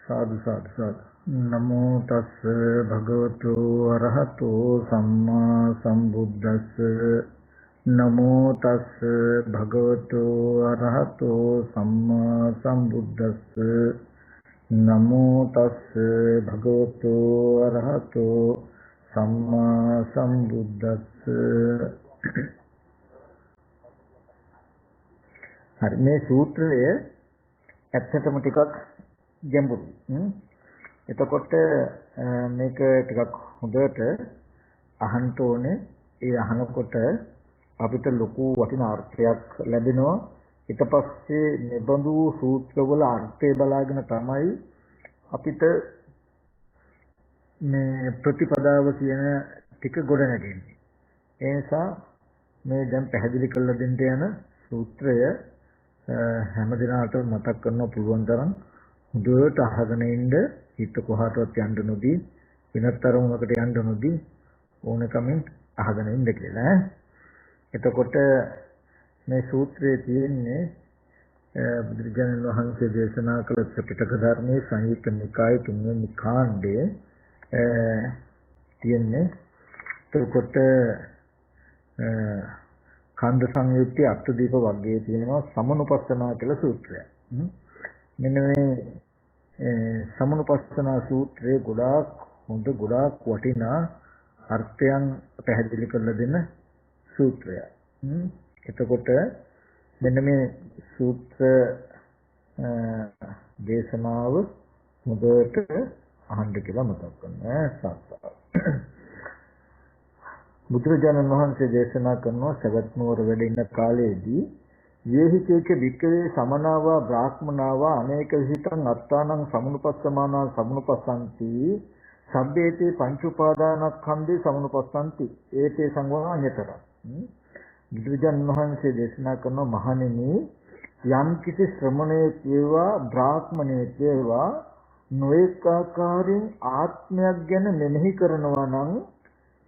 साधु साधु साधु नमो तस् भगवतो अरहतो सम्मा संबुद्धस्स नमो तस् भगवतो अरहतो सम्मा संबुद्धस्स नमो तस् भगवतो अरहतो सम्मा संबुद्धस्स हरि මේ සූත්‍රය ඇත්තටම ටිකක් ගැඹුරුයි. එතකොට මේක ටිකක් හොඳට අහන්න ඕනේ. ඒ අහනකොට අපිට ලොකු වටිනා අර්ථයක් ලැබෙනවා. ඊට පස්සේ නිබඳු සූත්‍රවල අර්ථය බලාගෙන තමයි අපිට මේ ප්‍රතිපදාව කියන ටික ගොඩනගන්නේ. ඒ නිසා මේ දැන් පැහැදිලි කරලා දෙන්න යන සූත්‍රය හැම දිනකටම මතක් කරන්න පුළුවන් තරම් හොඳට අහගෙන ඉන්න හිත කොහාටවත් යන්න නොදී වෙනත් තරමකට යන්න නොදී ඕනකමින් අහගෙන ඉන්න කියලා. එතකොට මේ සූත්‍රයේ තියෙන්නේ බුදුරජාණන් වහන්සේ දේශනා කළ ත්‍රිපිටක ධර්මයේ සංයුක්ත නිකායේ තුන්වෙනි කාණ්ඩයේ තියෙන්නේ. එතකොට කන්ද සංයුක්තයේ අට්ඨදීප වර්ගයේ තියෙනවා සමනුපස්සනා කියලා සූත්‍රය. මෙන්න මේ සමනුපස්සනා සූත්‍රයේ ගොඩාක් හොඳ ගොඩාක් වටිනා අර්ථයන් පැහැදිලි කරලා දෙන සූත්‍රය. එතකොට මෙන්න මේ සූත්‍ර දේශනාව මුදවට අහන්න කියලා මතක් කරනවා. සාස්ත්‍රය බුදුරජාණන් වහන්සේ දේශනා කරනවා සවැත් නුවර වැඩ ඉන්න කාලයේදී යේහිකේක වික්‍රේ සමනාවා බ්‍රාහ්මනාවා අනේක විහිතං අත්තානං සමුනුපස්සමානා සමුනුපස්සන්ති සබ්බේතේ පංච උපාදානස්කන්ධේ සමුනුපස්සන්ති ඒතේ සංවාහඤ්‍යතර. බුදුරජාණන් වහන්සේ දේශනා කරනවා මහණෙනි යම් කිසි ශ්‍රමණයෙක් වේවා බ්‍රාහ්මණයෙක් වේවා නොඑක ආකාරයෙන් ආත්මයක් ගැන මෙනෙහි කරනවා නම්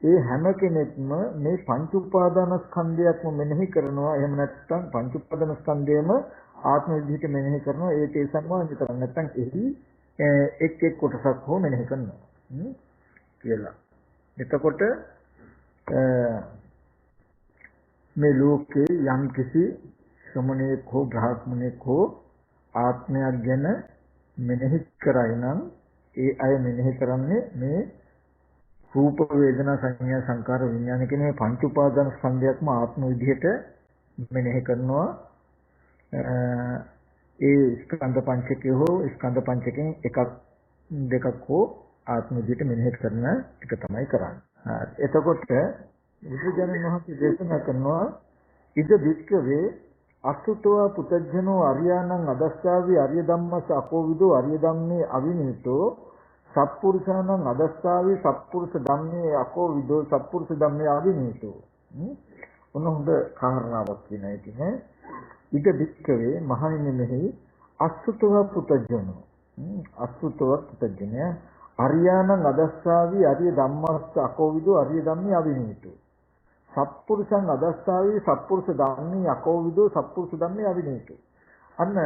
ඒ හැම කෙනෙක්ම මේ පංච උපාදානස්කන්ධයක්ම මෙනෙහි කරනවා. එහෙම නැත්නම් පංච උපාදානස්කන්ධයම ආත්ම විදිහට මෙනෙහි කරනවා. ඒ තේසන්වාන්‍ය කරන්නේ නැත්නම් එහි එක් එක් කොටසක් හෝ මෙනෙහි කරනවා කියලා. එතකොට මේ ලෝකේ යම් කිසි ශ්‍රමණයෙක් හෝ බ්‍රාහ්මණයෙක් හෝ ආත්මයක් ගැන මෙනෙහි කරයි නම් ඒ අය මෙනෙහි කරන්නේ මේ රූප වේදනා සංඥා සංකාර විඥාන කියන මේ පංච උපාදාන ස්කන්ධයක්ම ආත්ම විදිහට මෙනෙහි කරනවා. ඒ ස්කන්ධ පංචකය හෝ ස්කන්ධ පංචකයෙන් එකක් දෙකක් හෝ ආත්ම විදිහට මෙනෙහි කරන එක තමයි කරන්නේ. එතකොට බුදුජානක මහත්මිය දේශනා කරනවා ඉද වික්කවේ අසුතෝ පුතජනෝ අරියාණං අදස්සාවි අරිය ධම්මස අකෝවිදෝ අරිය ධම්මේ අවිනීතෝ සත්පුරුෂාණං අදස්සාවි සත්පුරුෂ ධම්මේ අකෝ විදෝ සත්පුරුෂ ධම්මේ අවිනීතෝ. හොඳ කාරණාවක් කියන එක නේ. ඉද වික්කවේ මහණෙනි මෙහි අසුතව පුතජනෝ අසුතව පුතජනය අරියාණං අදස්සාවි අරිය ධම්මස්ස අකෝ විදෝ අරිය ධම්මේ අවිනීතෝ සත්පුරුෂං අදස්සාවි සත්පුරුෂ ධම්මේ අකෝ විදෝ සත්පුරුෂ ධම්මේ අවිනීතෝ. අන්න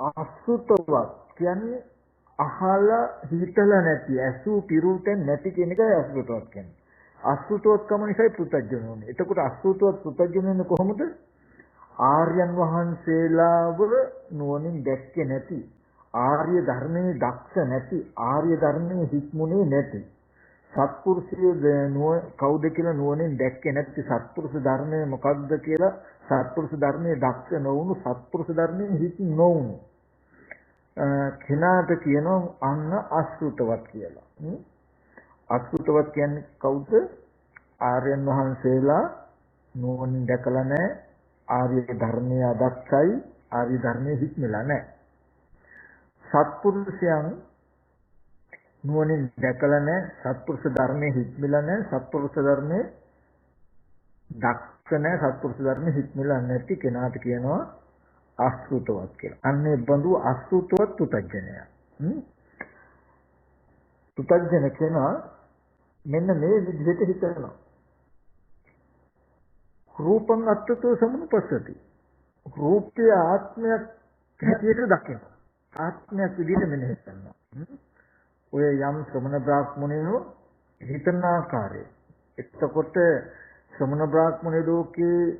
අසුතව කියන්නේ අහලා හිතලා නැති ඇසු පිරුටෙන් නැති කියන එකයි අසුතවත් කියන්නේ. අසුතවත්කම නිසායි පුතජනෝනේ. එතකොට අසුතවත් පුතජනෝනේ කොහොමද? ආර්යයන් වහන්සේලාව නුවණින් දැක්කේ නැති, ආර්ය ධර්මයේ දක්ෂ නැති, ආර්ය ධර්මයේ හික්මුනේ නැති. සත්පුරුෂය කවුද කියලා නුවණින් දැක්කේ නැති සත්පුරුෂ ධර්මය මොකක්ද කියලා සත්පුරුෂ ධර්මයේ දක්ෂ නොවුණු සත්පුරුෂ ධර්මයේ හික් නොවුණු කෙනාට කියනවා අන්න අසුතවත් කියලා. අසුතවත් කියන්නේ කවුද? ආර්යයන් වහන්සේලා නුවණින් දැකලා නැහැ, ආර්ය ධර්මයේ අදක්ෂයි, ආර්ය ධර්මයේ හික්මලා නැහැ. සත්පුරුෂයන් නුවණින් දැකලා නැහැ, සත්පුරුෂ ධර්මයේ හික්මලා නැහැ, සත්පුරුෂ ධර්මයේ දක්ෂ නැහැ, සත්පුරුෂ ධර්මයේ හික්මලා නැති කෙනාට කියනවා අසුතවත් කියලා. අන්නේ බඳු අසුතවත් පුතඥය. පුතඥ කෙනා මෙන්න මේ විදිහට හිතනවා. රූපං අත්තතෝ සමුපස්සති. රූපය ආත්මයක් හැටියට දකිනවා. ආත්මයක් විදිහට මෙනෙහි කරනවා. ඔය යම් ශ්‍රමණ බ්‍රාහ්මණයෝ හිතන ආකාරය. එතකොට ශ්‍රමණ බ්‍රාහ්මණ ලෝකේ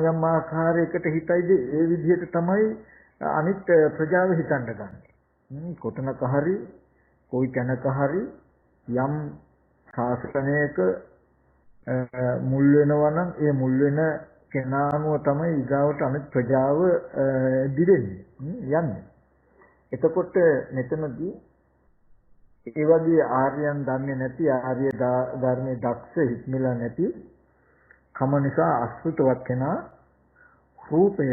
යම් ආකාරයකට හිතයිද ඒ විදිහට තමයි අනිත් ප්‍රජාව හිතන්න ගන්න. කොතනක හරි කොයි තැනක හරි යම් ශාසනයක මුල් වෙනවා නම් ඒ මුල් වෙන කෙනානුව තමයි ඊගාවට අනිත් ප්‍රජාව දිවෙන්නේ යන්නේ. එතකොට මෙතනදී ඒ වගේ ආර්යයන් දන්නේ නැති ආර්ය ධර්මයේ දක්ෂ හික්මිලා නැති කම නිසා අසෘතවත් කෙනා රූපය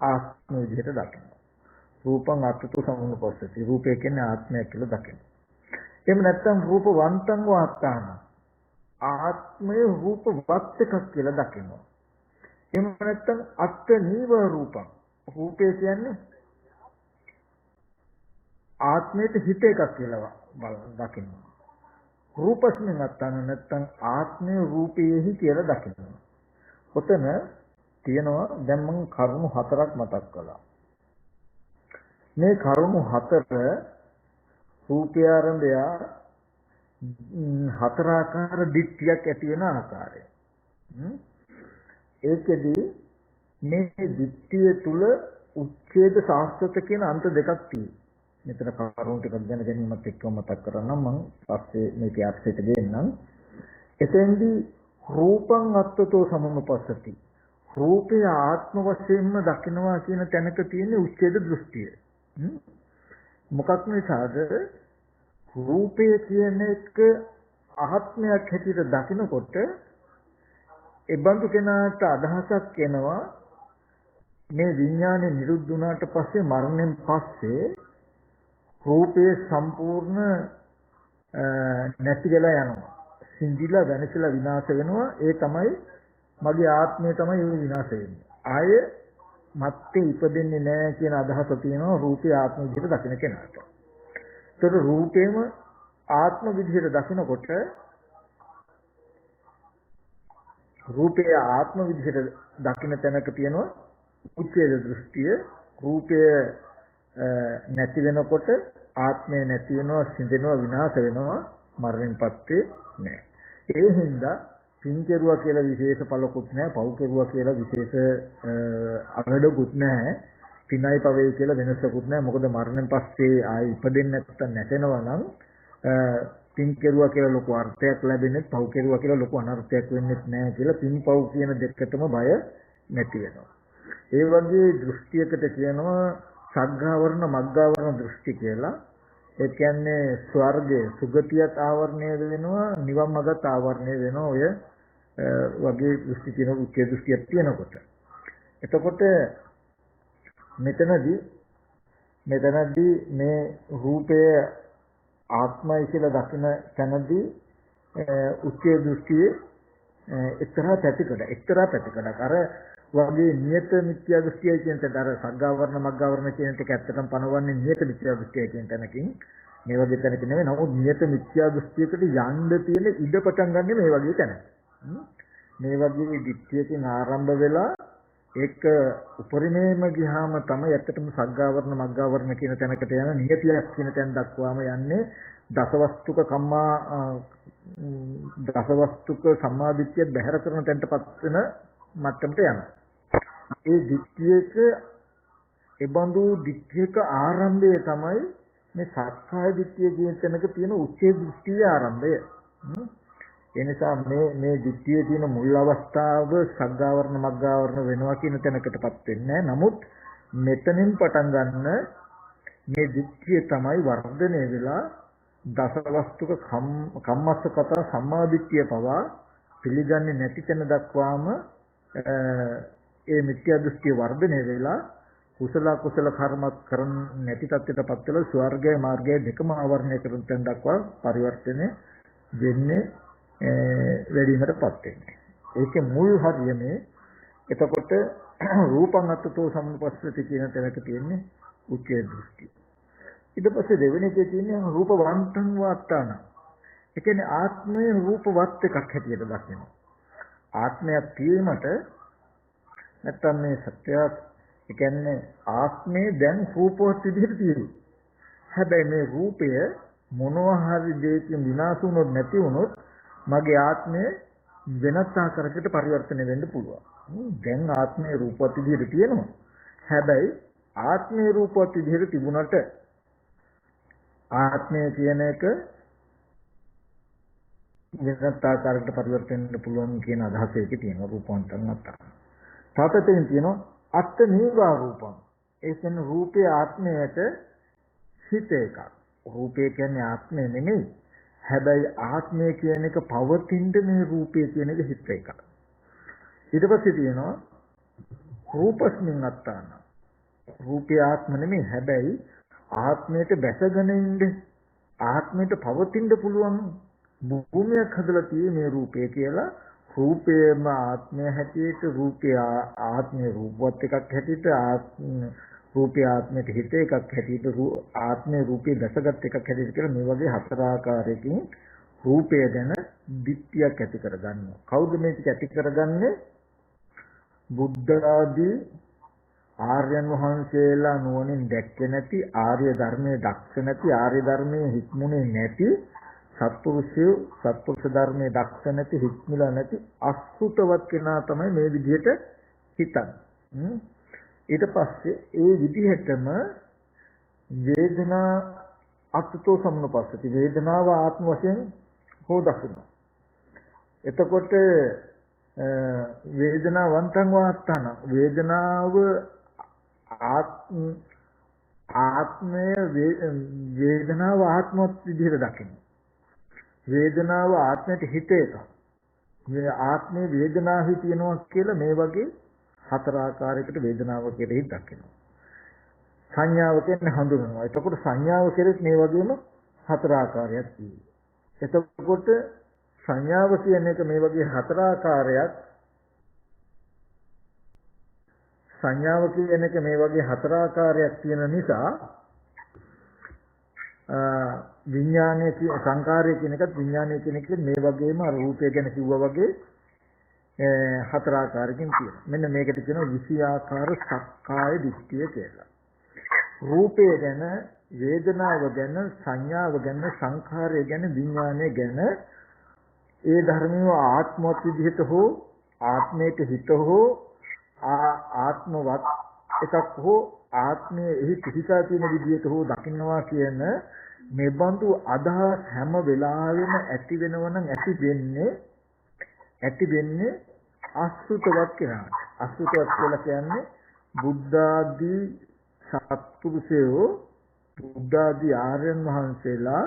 ආත්ම විදිහට දකිනවා. රූපං අත්තු සමුපස්සති. රූපය කියන්නේ ආත්මයක් කියලා දකිනවා. එහෙම නැත්නම් රූපවන්තං වාත්තාන. ආත්මය රූපවත් එකක් කියලා දකිනවා. එහෙම නැත්නම් අත්ත නීව රූපං. රූපය කියන්නේ ආත්මයට හිත එකක් කියලා දකිනවා. රූපස්මින් අත්තාන නැත්නම් ආත්මය රූපයේහි කියලා දකිනවා. ඔතන තියෙනවා දැන් මම කරුණු හතරක් මතක් කළා. මේ කරුණු හතර රූපය ආරම්භය හතර ආකාර දිට්ඨියක් ඇති වෙන ආකාරය. ඒකෙදි මේ දිට්ඨිය තුල උච්ඡේද සාස්ත්‍රත කියන අන්ත දෙකක් තියෙනවා. මෙතන කරුණු ටිකක් දැන ගැනීමත් එක්කම මතක් කරගන්නම් මම පස්සේ මේකේ අර්ථයට දෙන්නම්. එතෙන්දී රූපං අත්තතෝ සමුපස්සති. රූපය ආත්ම වශයෙන්ම දකිනවා කියන තැනක තියෙන උච්ඡේද දෘෂ්ටිය. මොකක් නිසාද? රූපය කියන එක ආත්මයක් හැටියට දකිනකොට ඒ බඳු කෙනාට අදහසක් එනවා මේ විඥානේ නිරුද්ධ වුණාට පස්සේ මරණයෙන් පස්සේ රූපේ සම්පූර්ණ නැති වෙලා යනවා. සිඳිලා වෙනසලා විනාශ වෙනවා. ඒ තමයි මගේ ආත්මය තමයි ඒ විනාශ වෙන්නේ. ආය මත්තේ ඉපදෙන්නේ නැහැ කියන අදහස තියෙනවා රූපේ ආත්ම විදිහට දකින කෙනාට. ඒතර රූපේම ආත්ම විදිහට දකිනකොට රූපේ ආත්ම විදිහට දකින තැනක තියෙනවා උච්ඡේද දෘෂ්ටිය. රූපය නැති වෙනකොට ආත්මය නැති වෙනවා, සිඳෙනවා, විනාශ වෙනවා, මරණයෙන් පස්සේ නෑ. ඒ හින්දා පින් කෙරුවා කියලා විශේෂ පළකුත් නැහැ, පව් කෙරුවා කියලා විශේෂ අගඩකුත් නැහැ, පිනයි පවේ කියලා වෙනසකුත් නැහැ. මොකද මරණයෙන් පස්සේ ආයි ඉපදෙන්නේ නැත්තම් නැසෙනවා නම් පින් කෙරුවා කියලා ලොකු අර්ථයක් ලැබෙන්නේ, පව් කෙරුවා කියලා ලොකු අනර්ථයක් වෙන්නේ නැහැ කියලා පින් පව් කියන දෙකටම බය නැති වෙනවා. ඒ වගේ දෘෂ්ටියකට කියනවා සග්ගාවරණ මග්ගාවරණ දෘෂ්ටි කියලා. ඒ කියන්නේ ස්වර්ගයේ සුගතියත් ආවරණය වෙනවා, නිවන් මගත් ආවරණය වෙනවා. ඔය වගේ දෘෂ්ටි කියන උච්ච දෘෂ්ටියක් තියෙනකොට. එතකොට මෙතනදී මේ රූපය ආත්මය කියලා දකින තැනදී උච්ච දෘෂ්ටියේ එක්තරා පැතිකඩක් අර වගේ නියත මිත්‍යා දෘෂ්ටිය කියන තැන අර සග්ගාවරණ මග්ගාවරණ කියන එක ඇත්තටම පනවන්නේ නියත මිත්‍යා දෘෂ්ටිය කියන තැනකින් මේ වගේ තැනක නෙවෙයි. නමුත් නියත මිත්‍යා දෘෂ්ටියකට යන්න තියෙන ඉඩ පටන් ගන්න මේ වගේ තැනක. මේ වගේ දිට්ඨියකින් ආරම්භ වෙලා ඒක උපරිමේම ගියාම තමයි ඇත්තටම සග්ගාවරණ මග්ගාවරණ කියන තැනකට යන නියතියක් කියන තැන දක්වාම යන්නේ දසවස්තුක සම්මාදිට්ඨිය බැහැර කරන තැනටපත් වෙන මට්ටමට යනවා. ඒ දිට්ඨියක ඒබඳු දිට්ඨියක ආරම්භය තමයි මේ සක්කාය දිට්ඨිය කියන තැනක තියෙන උච්චේ දෘෂ්ටියේ ආරම්භය. ඒ නිසා මේ දිට්ඨියේ තියෙන මුල් අවස්ථාව සග්ගාවරණ මග්ගාවරණ වෙනවා කියන තැනකටපත් වෙන්නේ නැහැ. නමුත් මෙතනින් පටන් ගන්න මේ දිට්ඨිය තමයි වර්ධනය වෙලා දසවස්තුක කම්මස්සගත සම්මාදිට්ඨිය පවා පිළිගන්නේ නැති තැන දක්වාම ඒ මිත්‍යා දෘෂ්ටිය වර්ධනය වෙලා කුසල කර්මත් කරන නැති තත්ත්වයටපත් වෙලා ස්වර්ගය මාර්ගය දෙකම ආවරණය කරන තැන දක්වා පරිවර්තනය වෙන්නේ වැඩිමකටපත් වෙන්නේ. ඒකේ මුල් හරියනේ එතකොට රූපං අත්තතෝ සම්පස්සති කියන තැනක තියෙන්නේ උච්චේ දෘෂ්ටි. ඊට පස්සේ දෙවෙනි එකේ තියෙන්නේ රූපවන්තං වාත්තාන. ඒ කියන්නේ ආත්මයේ රූපවත් එකක් හැටියට දකිනවා. ආත්මයක් තියෙනට නැත්තම් මේ සත්‍යයක් ඒ කියන්නේ ආත්මේ දැන් රූපවත් විදිහට තියෙනවා. හැබැයි මේ රූපය මොනවා හරි දෙයකින් විනාශ වුණොත් නැති වුණොත් මගේ ආත්මය වෙනත් ආකාරයකට පරිවර්තනය වෙන්න පුළුවන්. දැන් ආත්මේ රූපවත් විදිහට තියෙනවා. හැබැයි ආත්මේ රූපවත් විදිහට තිබුණට ආත්මය කියන එක වෙනත් ආකාරයකට පරිවර්තන වෙන්න පුළුවන් කියන අදහස ඒකේ තියෙනවා රූපාන්තරණ අත්ත. සාතතෙන් තියෙනවා අත්ත නීවා රූපං. ඒ කියන්නේ රූපේ ආත්මයට හිත එකක්. රූපය කියන්නේ ආත්මය නෙමෙයි. හැබැයි ආත්මය කියන එක පවතින මේ රූපය කියන එක හිත එකක්. ඊට පස්සේ තියෙනවා රූපස්මින් අත්තාන. රූපය ආත්ම නෙමෙයි. හැබැයි ආත්මයට බැසගෙන ඉන්නේ ආත්මයට පවතින්න පුළුවන් භූමියක් හදලා තියෙන මේ රූපය කියලා රූපේම ආත්මය හැටියට රූපය ආත්මේ රූපවත් එකක් හැටියට රූපය ආත්මයට හිත එකක් හැටියට ආත්මේ රූපේ දැසගත් එකක් හැටියට කියලා මේ වගේ හතර ආකාරයකින් රූපය ගැන දිට්ඨියක් ඇති කරගන්නවා. කවුද මේක ඇති කරගන්නේ? බුද්ධ ආදී ආර්යයන් වහන්සේලා නුවණින් දැක්කේ නැති ආර්ය ධර්මයේ දක්ෂ නැති ආර්ය ධර්මයේ හික්මුනේ නැති සත්පුරුෂ ධර්මයේ දක්ෂ නැති හික්මිලා නැති අසුතවත් කෙනා තමයි මේ විදිහට හිතන්නේ. ඊට පස්සේ ඒ විදිහටම වේදනා අත්තෝ සම්නුපස්සති වේදනාව ආත්ම වශයෙන් හෝ දකිනවා. එතකොට වේදනාවන්තං වාත්තන වේදනාව ආත්මය වේදනාව ආත්මවත් විදිහට දකිනවා. වේදනාව ආත්මයට හිත එක. මේ ආත්මේ වේදනාවහි තියෙනවා කියලා මේ වගේ හතර ආකාරයකට වේදනාව කෙරෙහි දකිනවා. සංඥාව කියන්නේ හඳුනනවා. එතකොට සංඥාව කෙරෙහි මේ වගේම හතර ආකාරයක් තියෙනවා. එතකොට සංඥාව කියන එක මේ වගේ හතර ආකාරයක් සංඥාව කියන එක මේ වගේ හතර ආකාරයක් තියෙන නිසා විඥානයේ සංකාරය කියන එකත් විඥානයේ කියන එක මේ වගේම අර රූපය ගැන කිව්වා වගේ හතර ආකාරකින් තියෙනවා. මෙන්න මේකට කියනවා 20 ආකාර සක්කාය දිට්ඨිය කියලා. රූපය ගැන, වේදනාව ගැන, සංඥාව ගැන, සංඛාරය ගැන, විඥානය ගැන ඒ ධර්මීය ආත්මවත් විදිහට හෝ ආත්මයට හිත හෝ ආත්මවත් එකක් හෝ ආත්මයේ එහි පිහිටා තියෙන විදිහට හෝ දකින්නවා කියන මේ බඳු අදහස් හැම වෙලාවෙම ඇති වෙනවනම් ඇති වෙන්නේ අසුතවත් කෙනාට. අසුතවත් කියලා කියන්නේ බුද්ධ ආදී සත්පුරුෂයෝ බුද්ධ ආදී ආර්යයන් වහන්සේලා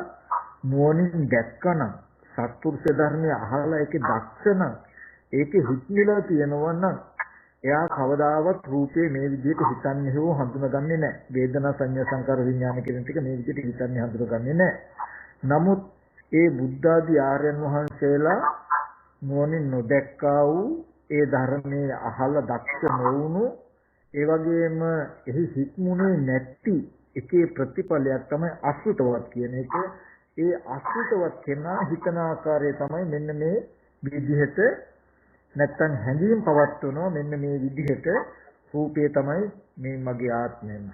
නුවණින් දැක්කනම් සත්පුරුෂ ධර්මයේ අහලා ඒකේ දක්ෂණ ඒකේ හිත්මිලා තියෙනවා නම් එයා කවදාවත් රූපේ මේ විදිහට හිතන්නේ හෝ හඳුනගන්නේ නැහැ. වේදනා සංඥා සංකාර විඥාන කියන ටික මේ විදිහට හිතන්නේ හඳුනගන්නේ නැහැ. නමුත් ඒ බුද්ධ ආදී ආර්යයන් වහන්සේලා නුවණින් නොදැක්කා වූ ඒ ධර්මයේ අහලා දක්ෂ නොවුණු ඒ වගේම එහි හික්මුනේ නැති එකේ ප්‍රතිඵලයක් තමයි අසුතවත් කියන එක. ඒ අසුතවත් කෙනා හිතන ආකාරය තමයි මෙන්න මේ විදිහට නැත්තම් හැඟීම් පවත්වනවා මෙන්න මේ විදිහට රූපේ තමයි මේ මගේ ආත්මයම.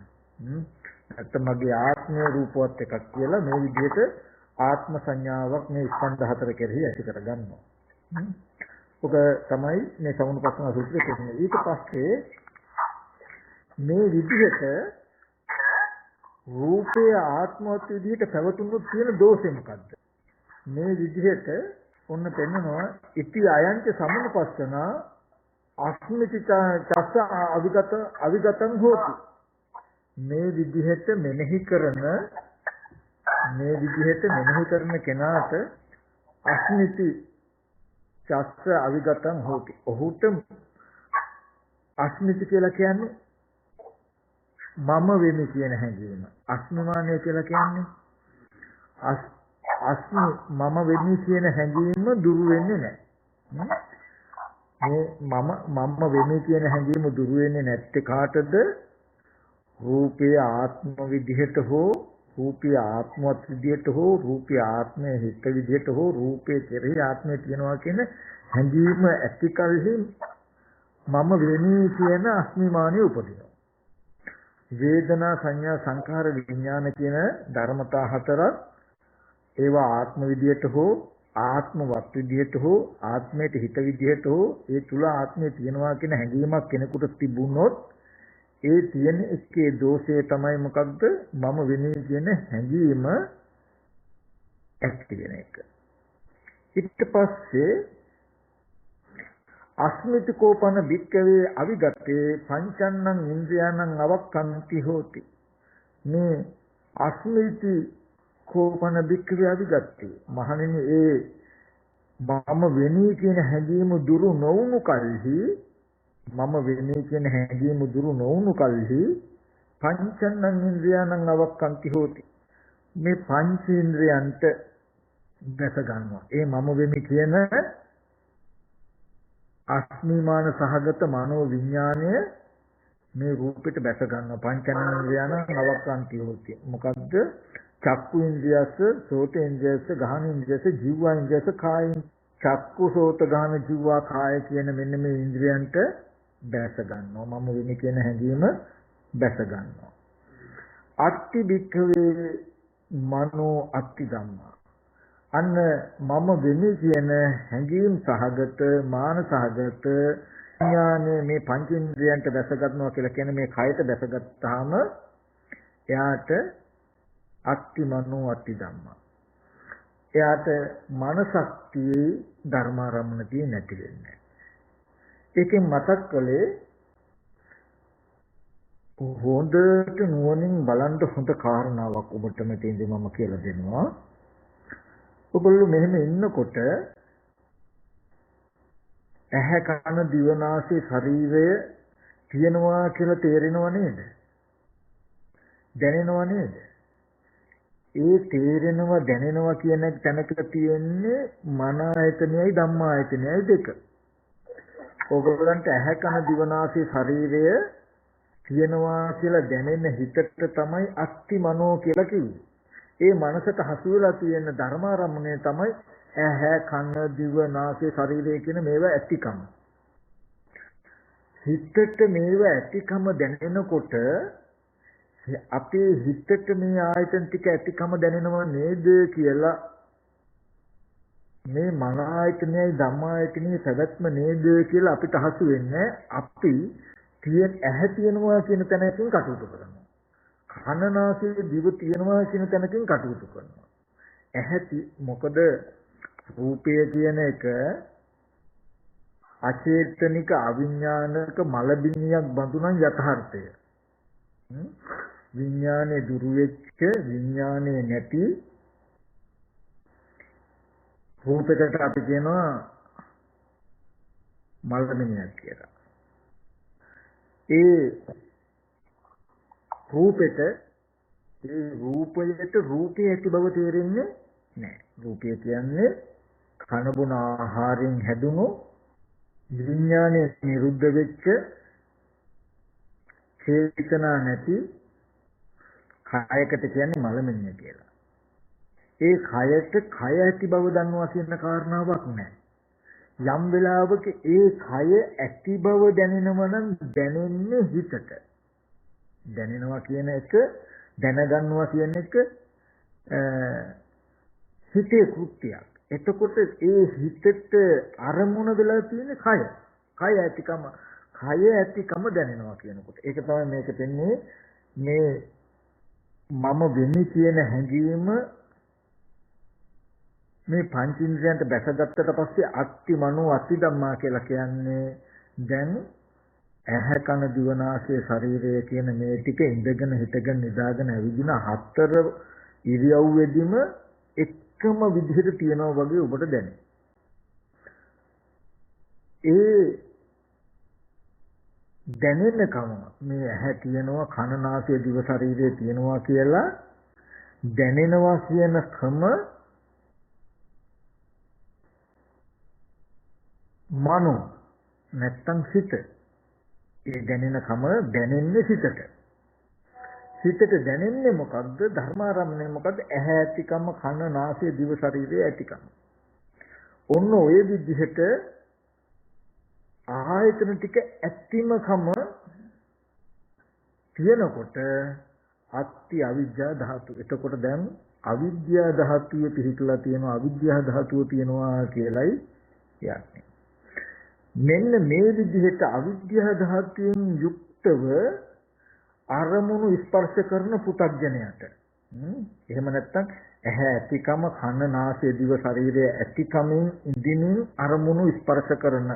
නැත්තම් මගේ ආත්මය රූපවත් එකක් කියලා මේ විදිහට ආත්ම සංඥාවක් මේ ස්කන්ධ හතර කෙරෙහි ඇති කරගන්නවා. ඔක තමයි මේ සමුප්පස්සන සූත්‍රයේ කියන්නේ. ඊට පස්සේ මේ විදිහට රූපය ආත්මවත් විදිහට පැවතුනොත් තියෙන දෝෂය මොකද්ද? මේ විදිහට ඔන්න පෙන්නනවා ඉති අයංච සමුපස්සන අස්මිති චස්ස අවිගතං හෝති. මේ විදිහට මෙනෙහි කරන කෙනාට අස්මිති චස්ස අවිගතං හෝති. ඔහුට අස්මිති කියලා කියන්නේ මම වෙමි කියන හැඟීම. අස්මිමානය කියලා කියන්නේ මම වෙමි කියන හැඟීම දුරු වෙන්නේ නැහැ. මම වෙමි කියන හැඟීම දුරු වෙන්නේ නැත්තේ කාටද? රූපේ ආත්ම විදිහට හෝ රූපය ආත්මවත් විදිහට හෝ රූපය ආත්මයේ හිත විදිහට හෝ රූපේ කෙරෙහි ආත්මය තියනවා කියන හැඟීම ඇති කලෙහි මම වෙමි කියන අස්මිමානිය උපදිනවා. වේදනා සංඥා සංඛාර විඥාන කියන ධර්මතා හතරක් ඒවා ආත්ම විදියට හෝ ආත්මවත් විදියට හෝ ආත්මයට හිත විදියට හෝ ඒ තුල ආත්මය තියෙනවා කියන හැඟීමක් කෙනෙකුට තිබුණොත් ඒ තියෙන එකේ දෝෂය තමයි මොකක්ද මම වෙන්නේ කියන හැඟීම ඇති වෙන එක. ඊට පස්සේ අස්මිතිකෝපන වික්කවේ අවිගතේ පංචන්නං ඉන්ද්‍රියාණං අවක්ඛන්ති හෝති. මේ අස්මිති කෝපන වික්කවේ අවිගතේ මහණෙනි ඒ මම වෙන්නේ කියන හැඟීම දුරු නොවුණු කල්හි මම වෙන්නේ කියන හැඟීම දුරු නොවුණු කල්හි පංචන්නං ඉන්ද්‍රියාණං අවක්ඛන්ති හෝති. මේ පංචේන්ද්‍රයන්ට දැස ගන්නවා. ඒ මම වෙමි කියන අස්මිමාන සහගත මනෝ විඥාණය මේ රූපෙට බැස ගන්නවා. පංචේන්ද්‍රයන්න් අවක්ඛන්ති හෝති. මොකද්ද? චක්කු ඉන්ද්‍රියස්ස, සෝත ඉන්ද්‍රියස්ස, ගහන ඉන්ද්‍රියස්ස, ජීවා ඉන්ද්‍රියස්ස, කාය චක්කු සෝත ගහන ජීවා කාය කියන මෙන්න මේ ඉන්ද්‍රියන්ට බැස ගන්නවා. මම වෙමි කියන හැඟීම බැස ගන්නවා. අත්ති භික්ඛවේ මනෝ අත්ති ධම්මා. අන්න මම වෙමි කියන හැඟීම් සහගත මාන සහගත ඥානේ මේ පංචේන්ද්‍රයන්ට දැස ගන්නවා කියලා කියන්නේ මේ කයට දැසගත්තාම එයාට අත්ති මනෝ අත්ති ධම්මා. එයාට මනසක්තියේ ධර්මාරම්මනතිය නැති වෙන්නේ. ඒකෙන් මතක් කළේ හොඳට නුවණින් බලන්න හොඳ කාරණාවක් ඔබට මෙතෙන්දී මම කියලා දෙනවා. ඔයගොල්ලෝ මෙහෙම ඉන්නකොට ඇහැ කන දිව නාසය ශරීරය තියෙනවා කියලා තේරෙනව නේද? දැනෙනව නේද? ඒ තේරෙනවා දැනෙනවා කියන තැනක තියෙන්නේ මන ආයතනයයි ධම්මා ආයතනයයි දෙක. ඔයගොල්ලන්ට ඇහැ කන දිව නාසය ශරීරය තියෙනවා කියලා දැනෙන හිතට තමයි අත්ති මනෝ කියලා කිව්වේ. ඒ මනසට හසු වෙලා තියෙන ධර්මාරම්මණය තමයි ඇහැ කන දිව නාසය ශරීරය කියන මේවා ඇතිකම. හිතට මේවා ඇතිකම දැනෙනකොට අපේ හිතට මේ ආයතන ටික ඇතිකම දැනෙනව නේද කියලා මේ මන ආයතනයයි ධම්මා ආයතනයයි පැවැත්ම නේද කියලා අපිට හසු වෙන්නේ. අපි ඇහැ තියෙනවා කියන තැනකින් කටයුතු කරනවා. කන නාසය දිව තියෙනවා කියන තැනකින් කටයුතු කරනවා. මොකද රූපය කියන එක අචේතනික අවිඥානික මලබිනියක් බඳුනන් යථාර්ථය. විඥානේ දුරු වෙච්ච විඥානේ නැති රූපයකට අපි කියනවා මලබිනියක් කියලා. ඒ රූපෙට රූපේ ඇති බව තේරෙන්නේ නැහැ. රූපය කියන්නේ කන බොන ආහාරයෙන් හැදුණු විඥානයේ නිරුද්ධ වෙච්ච චේතනා නැති කායයකට කියන්නේ මලමිණිය කියලා. ඒ කයට කය ඇති බව දන්නවා කියන කාරණාවක් නැහැ. යම් වෙලාවක ඒ කය ඇති බව දැනෙනවා නම් දැනෙන්නේ හිතට. දැනෙනවා කියන එක දැනගන්නවා කියන එක හිතේ කෘත්‍යයක්. එතකොට ඒ හිතට අරමුණ වෙලා තියෙන කය. කය ඇතිකම දැනෙනවා කියනකොට. ඒක තමයි මේක දෙන්නේ මේ මම වෙන්නේ කියන හැඟීම මේ පංචේන්ද්‍රයන්ට බැසගත්තට පස්සේ අත්ති මනෝ අත්ති ධම්මා කියලා කියන්නේ දැන් ඇහැ කන දිව නාසය ශරීරය කියන මේ ටික ඉඳගෙන හිටගෙන නිදාගෙන ඇවිදින හතර ඉරියව්වෙදිම එකම විදිහට තියනවා වගේ ඔබට දැනේ. ඒ දැනෙනකම මේ ඇහැ තියෙනවා කන නාසය දිව ශරීරය තියෙනවා කියලා දැනෙනවා කියන කම මනෝ නැත්තම් සිත. ඒ දැනෙන කම දැනෙන්නේ සිතට. සිතට දැනෙන්නේ මොකද්ද? ධර්මාරම්මණය මොකද්ද? ඇහැ ඇතිකම, කන නාසය දිව ශරීරය ඇතිකම. ඔන්න ඔය විදිහට ආයතන ටික ඇතිමකම තියෙනකොට අත්ති අවිද්‍යා ධාතු. එතකොට දැන් අවිද්‍යා ධාතුවේ පිහිටලා තියෙනවා අවිද්‍යා ධාතුව තියෙනවා කියලයි කියන්නේ. මෙන්න මේ විදිහට අවිද්‍යා ධාතුවෙන් යුක්තව අරමුණු ස්පර්ශ කරන පුතග්ජනයට එහෙම නැත්නම් ඇහැ ඇතිකම කන නාසය දිව ශරීරය ඇතිකමින් ඉදිනින් අරමුණු ස්පර්ශ කරන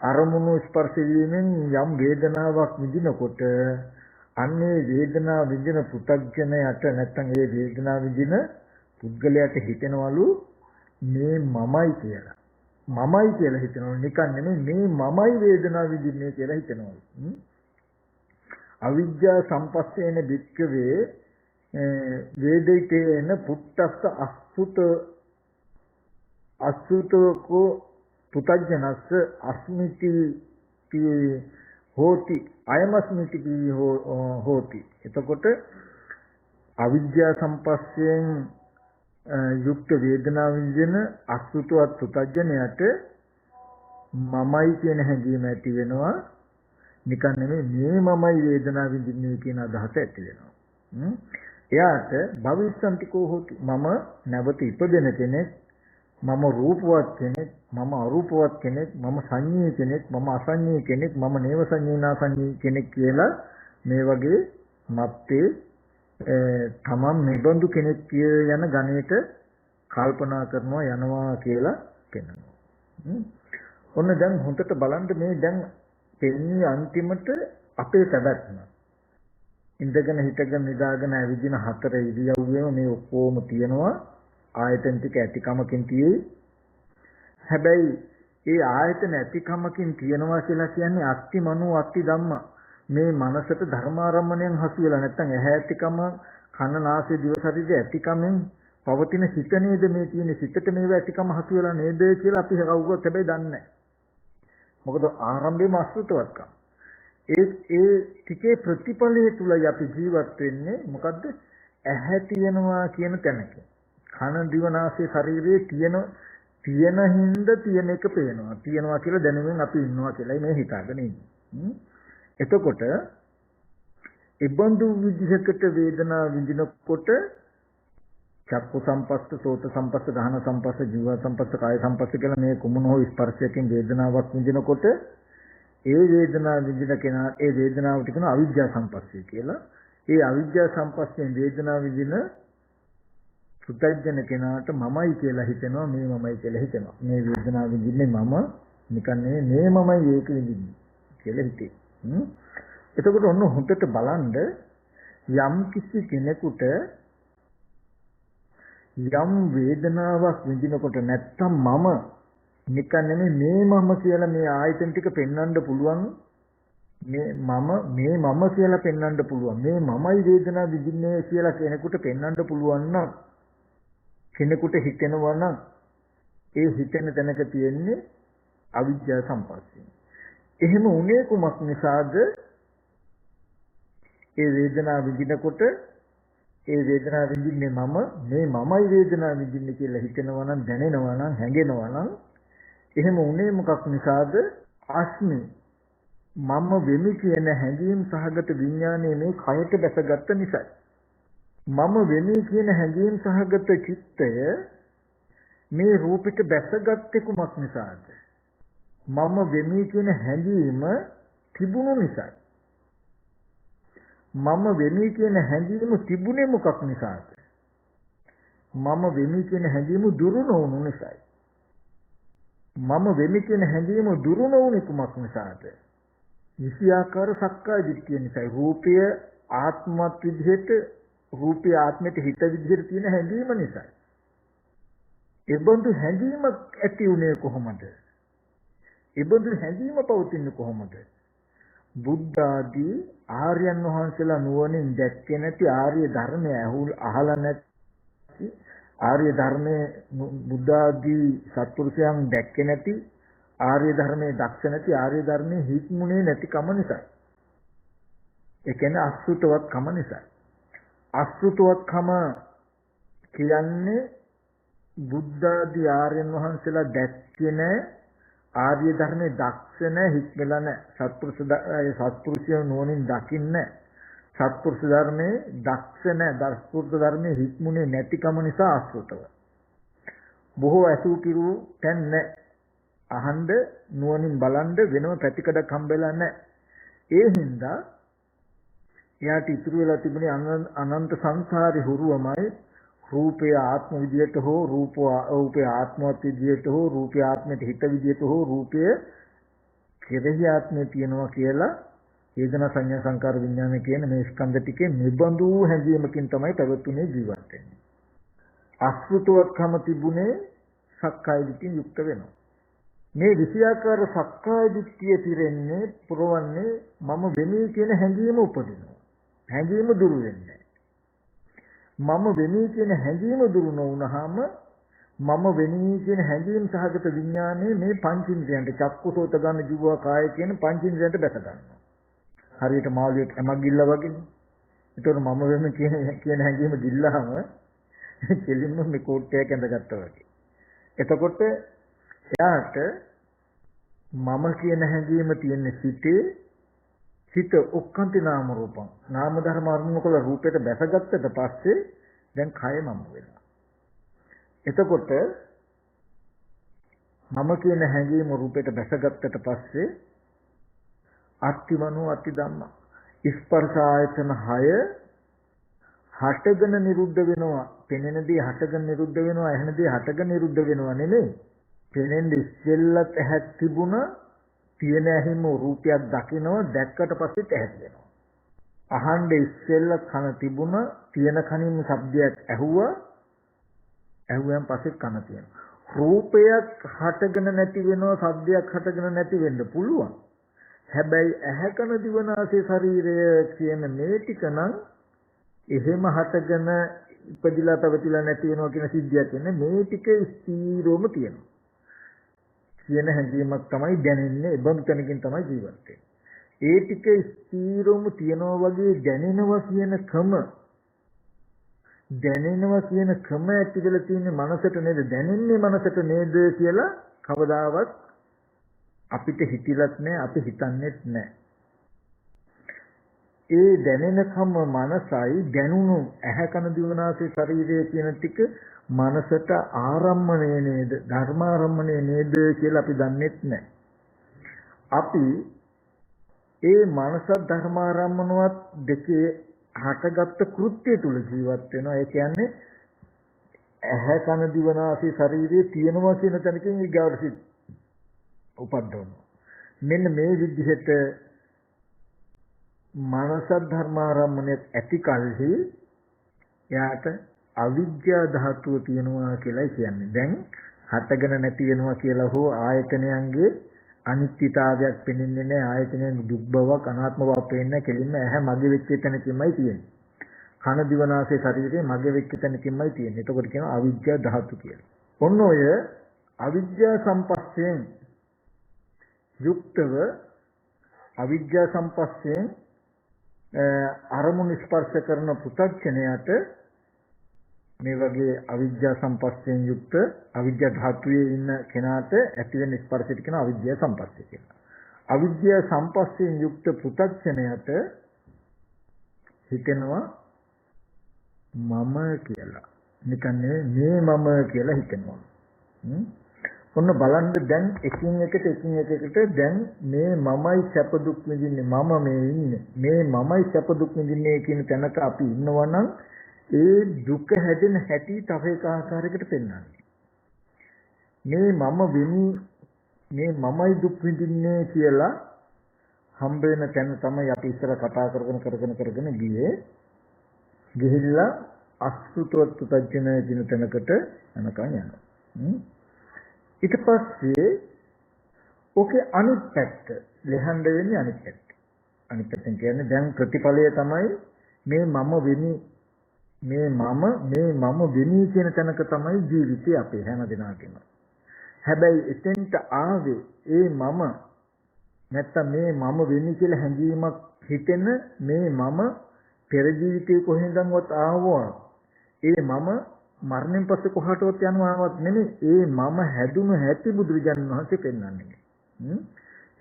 අරමුණු ස්පර්ශ වීමෙන් යම් වේදනාවක් විඳිනකොට අන්නේ වේදනාව විඳින පුතග්ජනයට නැත්නම් ඒ වේදනාව විඳින පුද්ගලයාට හිතෙනවලු මේ මමයි කියලා. මමයි කියලා හිතනවා නිකන් නෙමෙයි මේ මමයි වේදනාව විඳින්නේ කියලා හිතනවා. අවිද්‍යා සම්පස්සේන වික්කවේ වේදිතේන පුත්තස්ස අසුතෝ පුතජනස්ස අස්මිති හෝති අයමස්මිති හෝති. එතකොට අවිද්‍යා සම්පස්සයෙන් යුක්ත වේදනාව විඳින අසුතවත් පුතජනයට මමයි කියන හැඟීම ඇති වෙනවා. නිකන් නෙමෙයි මේ මමයි වේදනාව විඳින්නේ කියන අදහස ඇති වෙනවා. එයාට භවිෂ්‍යන්තිකෝ හොති මම නැවත ඉපදෙන කෙනෙක්, මම රූපවත් කෙනෙක්, මම අරූපවත් කෙනෙක්, මම සංඤී කෙනෙක්, මම අසංඤී කෙනෙක්, මම නේව සංඤීනා සංඤී කෙනෙක් කියලා මේ වගේ මත්තේ තමන් නිබඳු කෙනෙක් යන ගණයට කල්පනා කරනවා යනවා කියලා කියනවා. ඔන්න දැන් හොඳට බලන්න මේ දැන් දෙන්නේ අන්තිමට අපේ පැවැත්ම. ඉඳගෙන හිටගෙන නිදාගෙන ඇවිදින හතර ඉරියව්වෙම මේ ඔක්කොම තියෙනවා. ආයතන ටික ඇතිකමකින් තියෙයි. හැබැයි ඒ ආයතන ඇතිකමකින් තියෙනවා කියලා කියන්නේ අස්ති මනෝ අස්ති ධම්මා. මේ මනසට ධර්මාරම්මණයෙන් හසු වෙලා නැත්නම් ඇහැ ඇතිකම කන නාසය දිව ශරීරය ඇතිකමෙන් පවතින සිත නේද මේ තියෙන සිතට මේව ඇතිකම හසු වෙලා නේද කියලා අපි කවුරුත් හැබැයි දන්නේ නැහැ. මොකද ආරම්භයේම අසුතවත්කම්. ඒ ටිකේ ප්‍රතිඵලයේ තුලයි අපි ජීවත් වෙන්නේ. මොකද්ද? ඇහැ තියෙනවා කියන තැනක. කන දිව නාසය ශරීරයේ තියෙන හිඳ තියෙන එක පේනවා. තියෙනවා කියලා දැනුමින් අපි ඉන්නවා කියලායි මේ හිතාගෙන ඉන්නේ. එතකොට ඉබ්බන්දු විදිහකට වේදනාව විඳිනකොට චක්කු සම්පස්ස, සෝත සම්පස්ස, ගහන සම්පස්ස, ජීව සම්පස්ස, කාය සම්පස්ස කියලා මේ කුමන හෝ ස්පර්ශයෙන් වේදනාවක් විඳිනකොට ඒ වේදනාව විඳින කෙනා ඒ වේදනාවට කියන අවිද්‍යා සම්පස්සය කියලා. ඒ අවිද්‍යා සම්පස්සයෙන් වේදනාව විඳින සුතජන කෙනාට මමයි කියලා හිතෙනවා, මේ මමයි කියලා හිතෙනවා. මේ වේදනාව විඳින්නේ මම නිකන් මේ මමයි ඒක විඳින්නේ කියලා හිතේ. එතකොට ඔන්න හොඳට බලන්න යම් කිසි කෙනෙකුට යම් වේදනාවක් විඳිනකොට නැත්තම් මම නිකන් නෙමෙයි මේ මම කියලා මේ ආයතන ටික පෙන්වන්න පුළුවන්. මේ මම කියලා පෙන්වන්න පුළුවන්. මේ මමයි වේදනාව විඳින්නේ කියලා කෙනෙකුට පෙන්වන්න පුළුවන් නම් කෙනෙකුට හිතෙනවා නම් ඒ හිතෙන තැනක තියෙන්නේ අවිද්‍යා සම්පස්සය. එහෙම උනේ කුමක් නිසාද? ඒ වේදනාව විඳිනකොට ඒ වේදනාව විඳින්නේ මේ මමයි වේදනාව විඳින්නේ කියලා හිතෙනවා නම් දැනෙනවා නම් හැඟෙනවා නම් එහෙම උනේ මොකක් නිසාද? ආස්මි මම වෙමි කියන හැඟීම් සහගත විඥානයේ මේ කයට බැසගත්ත නිසායි. මම වෙමි කියන හැඟීම් සහගත චිත්තය මේ රූපෙට බැසගත්තේ කුමක් නිසාද? මම වෙමි කියන හැඟීම තිබුණු නිසායි. මම වෙමි කියන හැඟීම තිබුණේ මොකක් නිසාද? මම වෙමි කියන හැඟීම දුරු නොවුණු නිසායි. මම වෙමි කියන හැඟීම දුරු නොවුනේ කුමක් නිසාද? විෂයාකාර සක්කාය දිට්ඨිය නිසායි. රූපය ආත්මත් විදිහට රූපය ආත්මයට හිත විදිහට තියෙන හැඟීම නිසායි. ඒබඳු හැඟීමක් ඇති උනේ කොහොමද? ඒබඳු හැඟීම පවතින්නේ කොහොමද? බුද්ධ ආදී ආර්යයන් වහන්සේලා නුවණින් දැක්කේ නැති ආර්ය ධර්මය අහලා නැති ආර්ය ධර්මයේ බුද්ධ ආදී සත්පුරුෂයන් දැක්කේ නැති ආර්ය ධර්මයේ දක්ෂ නැති ආර්ය ධර්මයේ හික්මුනේ නැති කම නිසා. ඒ කියන්නේ අසුතවත් කම නිසා. අසුතවත් කම කියන්නේ බුද්ධ ආදී ආර්යයන් වහන්සේලා දැක්කේ නැහැ, ආර්ය ධර්මයේ දක්ෂ නැහැ, හික්මලා නැහැ. සත්පුරුෂයන් නුවණින් දකින්නේ සත්පුරුෂ ධර්මයේ දක්ෂ නැහැ. සත්පුරුෂ ධර්මයේ හික්මුනේ නැතිකම නිසා ආශ්‍රිතව. බොහෝ ඇසූ කිරු තැන් නැහැ. අහන්න නුවණින් බලන්න වෙනම පැතිකඩක් හම්බෙලා නැහැ. ඒ හින්දා එයාට ඉතුරු වෙලා තිබුණේ අනන්ත සංසාරේ හුරුවමයි රූපය ආත්ම විදියට හෝ රූපය ආත්මවත් විදියට හෝ රූපය ආත්මයට හිත විදියට හෝ රූපය කෙරෙහි ආත්මය තියෙනවා කියලා වේදනා සංඥා සංකාර විඥාන කියන මේ ස්කන්ධ ටිකේ නිබඳු හැඟීමකින් තමයි පැවතුනේ ජීවත් වෙන්නේ. අසෘතවත්කම තිබුණේ සක්කාය දිට්ඨියෙන් යුක්ත වෙනවා. මේ විෂයාකාර සක්කාය දිට්ඨිය පිරෙන්නේ පුරවන්නේ මම වෙමි කියන හැඟීම උපදිනවා. හැඟීම දුරු වෙන්නේ. මම වෙමි කියන හැඟීම දුරු නොවුනහම මම වෙමි කියන හැඟීම් සහගත විඥානයේ මේ පංචින්ද්‍රයන්ට චක්කුසෝත ගන්න ජීව කාය කියන පංචින්ද්‍රයන්ට බැස ගන්නවා. හරියට මාළුවෙක් ඇමක් ගිල්ලා වගේනේ. ඒතකොට මම වෙමි කියන හැඟීම ගිල්ලාම කෙලින්ම මේ කෝට්ටයක් ඇඳගත්තා වගේ. එතකොට එයාට මම කියන හැඟීම තියෙන සිත ඔක්කාන්ති නාම රූපං නාම ධර්ම අරමුණු කළ රූපයට බැසගත්තට පස්සේ දැන් කය මම වෙනවා. එතකොට මම කියන හැඟීම රූපයට බැසගත්තට පස්සේ අත්තිමනෝ අත්ති ධම්ම ස්පර්ශ ආයතන 6 හටගෙන නිරුද්ධ වෙනවා. පෙනෙන දේ හටගෙන නිරුද්ධ වෙනවා. ඇහෙන දේ හටගෙන නිරුද්ධ වෙනවා නෙමෙයි. පෙනෙන්නේ ඉස්සෙල්ලත් ඇහක් තිබුණා. තියෙන ඇහිම රූපයක් දකිනවා. දැක්කට පස්සෙත් ඇහක් වෙනවා. අහන්නේ ඉස්සෙල්ලත් කන තිබුණා. තියෙන කනින් ශබ්දයක් ඇහුවා. ඇහුවෙන් පස්සෙත් කන තියෙනවා. රූපයක් හටගෙන නැති වෙනවා. ශබ්දයක් හටගෙන නැති වෙන්න පුළුවන්. හැබැයි ඇහැ කන දිවනාසය ශරීරය කියන මේ ටික නම් එහෙම හටගෙන ඉපදිලා පැවතිලා නැති වෙනවා කියන සිද්ධියක් වෙන්නේ මේ ටික ස්ථීරවම තියෙනවා. කියන හැඟීමක් තමයි දැනෙන්නේ. ඒ බඳු තැනකින් තමයි ජීවත් වෙන්නේ. ඒ ටික ස්ථීරවම තියනවා වගේ දැනෙනවා කියන ක්‍රම ඇති වෙලා තියෙන්නේ මනසට නේද? දැනෙන්නේ මනසට නේද කියලා කවදාවත් අපිට හිතිලත් නැහැ, අපි හිතන්නේත් නැහැ. ඒ දැනෙනකම මනසයි දැනුණු ඇහැ කන දිවනාසය ශරීරය කියන ටික මනසට ආරම්මණය නේද, ධර්මාරම්මණය නේද කියලා අපි දන්නේත් නැහැ. අපි ඒ මනස ධර්මාරම්මනවත් දෙකේ හටගත්තු කෘත්‍ය තුල ජීවත් වෙනවා. ඒ කියන්නේ ඇහැ කන දිවනාසය ශරීරය තියෙනවා කියන තැනකින් ඊගාවට උපද්දවනවා. මෙන්න මේ විදිහට මනස ධර්මාරම්මණය ඇති කලෙහි එයාට අවිද්‍යා ධාතුව තියෙනවා කියලා කියන්නේ. දැන් හටගෙන නැති වෙනවා කියලා හෝ ආයතනයන්ගේ අනිත්‍යතාවයක් පෙනෙන්නේ නැහැ. ආයතනයන් දුක් බවක් අනාත්ම බවක් පේන්නේ නැහැ. කෙලින්ම ඇහැ මගේ වෙච්ච තැනකින්මයි තියෙන්නේ. කන දිවනාසය ශරීරය මගේ වෙච්ච තැනකින්මයි තියෙන්නේ. එතකොට කියනවා අවිද්‍යා ධාතු කියලා. ඔන්න ඔය අවිද්‍යා සම්පස්යෙන් යුක්තව අවිද්‍යා සම්පස්යෙන් අරමුණු ස්පර්ශ කරන පුතග්ජනයට මේ වගේ අවිද්‍යා සම්පස්යෙන් යුක්ත අවිද්‍යා ධාතුවේ ඉන්න කෙනාට ඇති වෙන ස්පර්ශයට කියන අවිද්‍යා සම්පස්සය කියලා. අවිද්‍යා සම්පස්යෙන් යුක්ත පුතග්ජනයට හිතෙනවා මම කියලා. නිකන් මේ මම කියලා හිතෙනවා. ඔන්න බලන්න දැන් එකින් එකට දැන් මේ මමයි සැප දුක් විඳින්නේ මම මේ ඉන්නේ මේ මමයි සැප දුක් විඳින්නේ කියන තැනක අපි ඉන්නවා නම් ඒ දුක හැදෙන හැටි තව එක ආකාරයකට පෙන්වන්නේ මේ මම වෙමි මේ මමයි දුක් විඳින්නේ කියලා හම්බ වෙන තැන තමයි අපි ඉස්සර කතා කරගෙන ගියේ ගිහිල්ලා අසුතවත් පුතජන දින තැනකට යනකම් යනවා ඊට පස්සේ ඔකේ අනිත් පැත්ත ලෙහඬ වෙන්නේ අනිත් පැත්ත. අනිත් පැත්තෙන් කියන්නේ දැන් ප්‍රතිඵලය තමයි මේ මම වෙමි මේ මම වෙමි කියන තැනක තමයි ජීවිතය අපේ හැම දිනකම. හැබැයි එතෙන්ට ආවේ ඒ මම නැත්තම් මේ මම වෙමි කියලා හැඟීමක් හිතෙන මේ මම පෙර ජීවිතේ කොහෙන්දන්වත් ආවෝ ඒ මම මරණයෙන් පස්සේ කොහාටවත් යනවාවත් නෙමෙයි ඒ මම හැදුණු හැටි බුදුරජාණන් වහන්සේ පෙන්වන්නේ.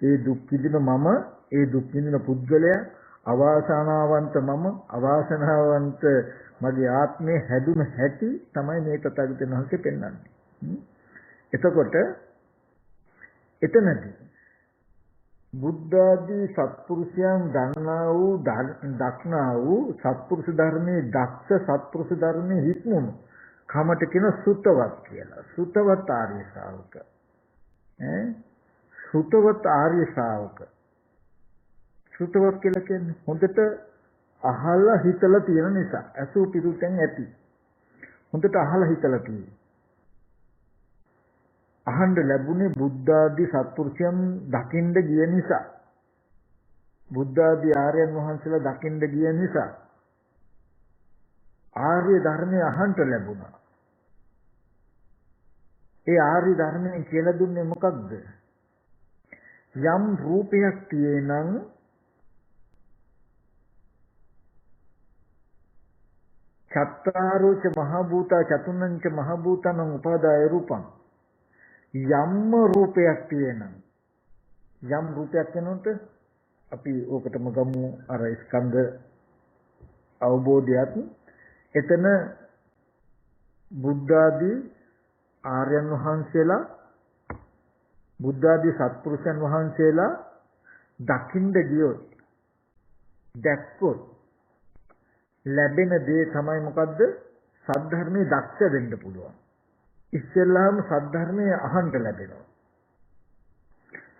ඒ දුක් විඳින මම ඒ දුක් විඳින පුද්ගලයා අවාසනාවන්ත මම අවාසනාවන්ත මගේ ආත්මේ හැදුන හැටි තමයි මේ තථාගතයන් වහන්සේ පෙන්වන්නේ. එතකොට එතනදී බුද්ධ ආදී සත්පුරුෂයන් දන්නා වූ දක්නා වූ සත්පුරුෂ ධර්මයේ දක්ෂ සත්පුරුෂ ධර්මයේ හික්මුණු කමට කියන සුතවත් කියලා. සුතවත් ආර්ය ශ්‍රාවක. සුතවත් ආර්ය ශ්‍රාවක. සුතවත් කියලා කියන්නේ හොඳට අහලා හිතලා තියෙන නිසා. අසු පිටුතෙන් ඇති. හොඳට අහලා හිතලා තියෙන. අහන්න ලැබුණේ බුද්ධ ආදී සත්පුරුෂයන් දකින්න ගිය නිසා. බුද්ධ ආදී ආර්යයන් වහන්සේලා දකින්න ගිය නිසා ආර්ය ධර්මය අහන්න ලැබුණා. ඒ ආර්ය ධර්මයෙන් කියලා දුන්නේ මොකක්ද? යම් රූපයක් තියෙනං චත්තාරෝච මහ භූතා චතුන්නංච මහ භූතං උපාදාය රූපං යම් රූපයක් තියෙනං යම් රූපයක් වෙනොත් අපි ඕකටම ගමු අර ස්කන්ධ අවබෝධයත් එතන බුද්ධ ආදී ආර්යයන් වහන්සේලා බුද්ධ ආදී සත්පුරුෂයන් වහන්සේලා දකින්න ගියොත් දැක්කොත් ලැබෙන දේ තමයි මොකද්ද? සද්ධර්මයේ දක්ෂ වෙන්න පුළුවන්. ඉස්සෙල්ලාම සද්ධර්මයේ අහන්න ලැබෙනවා.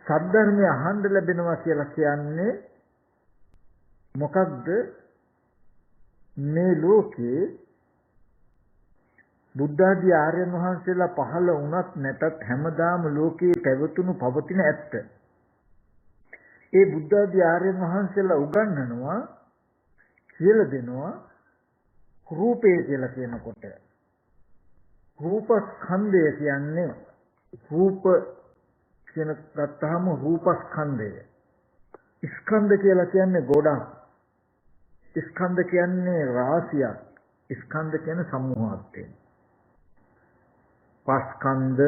සද්ධර්මයේ අහන්න ලැබෙනවා කියලා කියන්නේ මොකක්ද? මේ ලෝකේ බුද්ධ ආදී ආර්යයන් වහන්සේලා පහළ වුණත් නැතත් හැමදාම ලෝකේ පැවතුණු පවතින ඇත්ත. ඒ බුද්ධ ආදී ආර්යයන් වහන්සේලා උගන්වනවා කියලා දෙනවා රූපය කියලා කියනකොට රූපස්කන්ධය කියන්නේ රූප කියන ගත්තාම රූපස්කන්ධය. ස්කන්ධ කියලා කියන්නේ ගොඩක්. ස්කන්ධ කියන්නේ රාශියක්. ස්කන්ධ කියන්නේ සමූහයක්. පස්කන්ධ,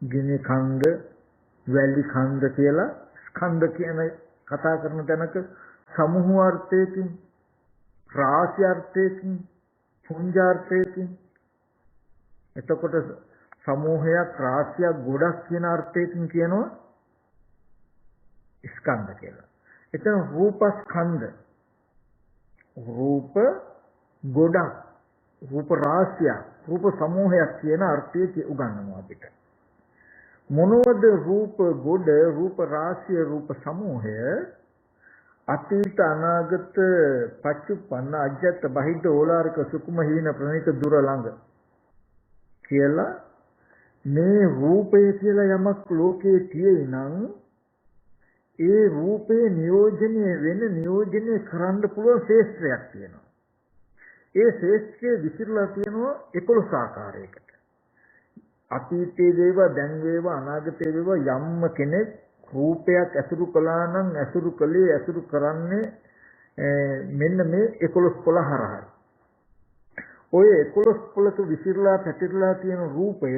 ගිනි කන්ධ, වැලි කන්ධ කියලා ස්කන්ධ කියන කතා කරන තැනක සමූහ අර්ථයකින් රාශි අර්ථයකින් පුංජාර්ථයකින් එතකොට සමූහයක් රාශියක් ගොඩක් කියන අර්ථයකින් කියනවා ස්කන්ධ කියලා. එතන රූපස්කන්ධ රූප ගොඩක් රූප රාශියක් රූප සමූහයක් කියන අර්ථය උගන්වනවා අපිට. මොනවද රූප ගොඩ රූප රාශිය රූප සමූහය? අතීත අනාගත පච්චුප්පන්න අජ්ජත් බහිද්ද ඕලාරික සුකුම හීන ප්‍රණීත දුර ළඟ කියලා මේ රූපය කියලා යමක් ලෝකයේ තියෙයි නම් ඒ රූපේ නියෝජනය කරන්න පුළුවන් ශේෂ්ත්‍රයක් තියෙනවා. ඒ ශේෂ්ත්‍රයේ විසිරලා තියෙනවා 11 ආකාරයකට. අතීතයේ වේවා දැන් වේවා අනාගතයේ වේවා යම්ම කෙනෙක් රූපයක් ඇසුරු කළා නම් ඇසුරු කරන්නේ මෙන්න මේ 11 පොළ හරහා. ඔය 11 පොළක විසිරලා පැතිරලා තියෙන රූපය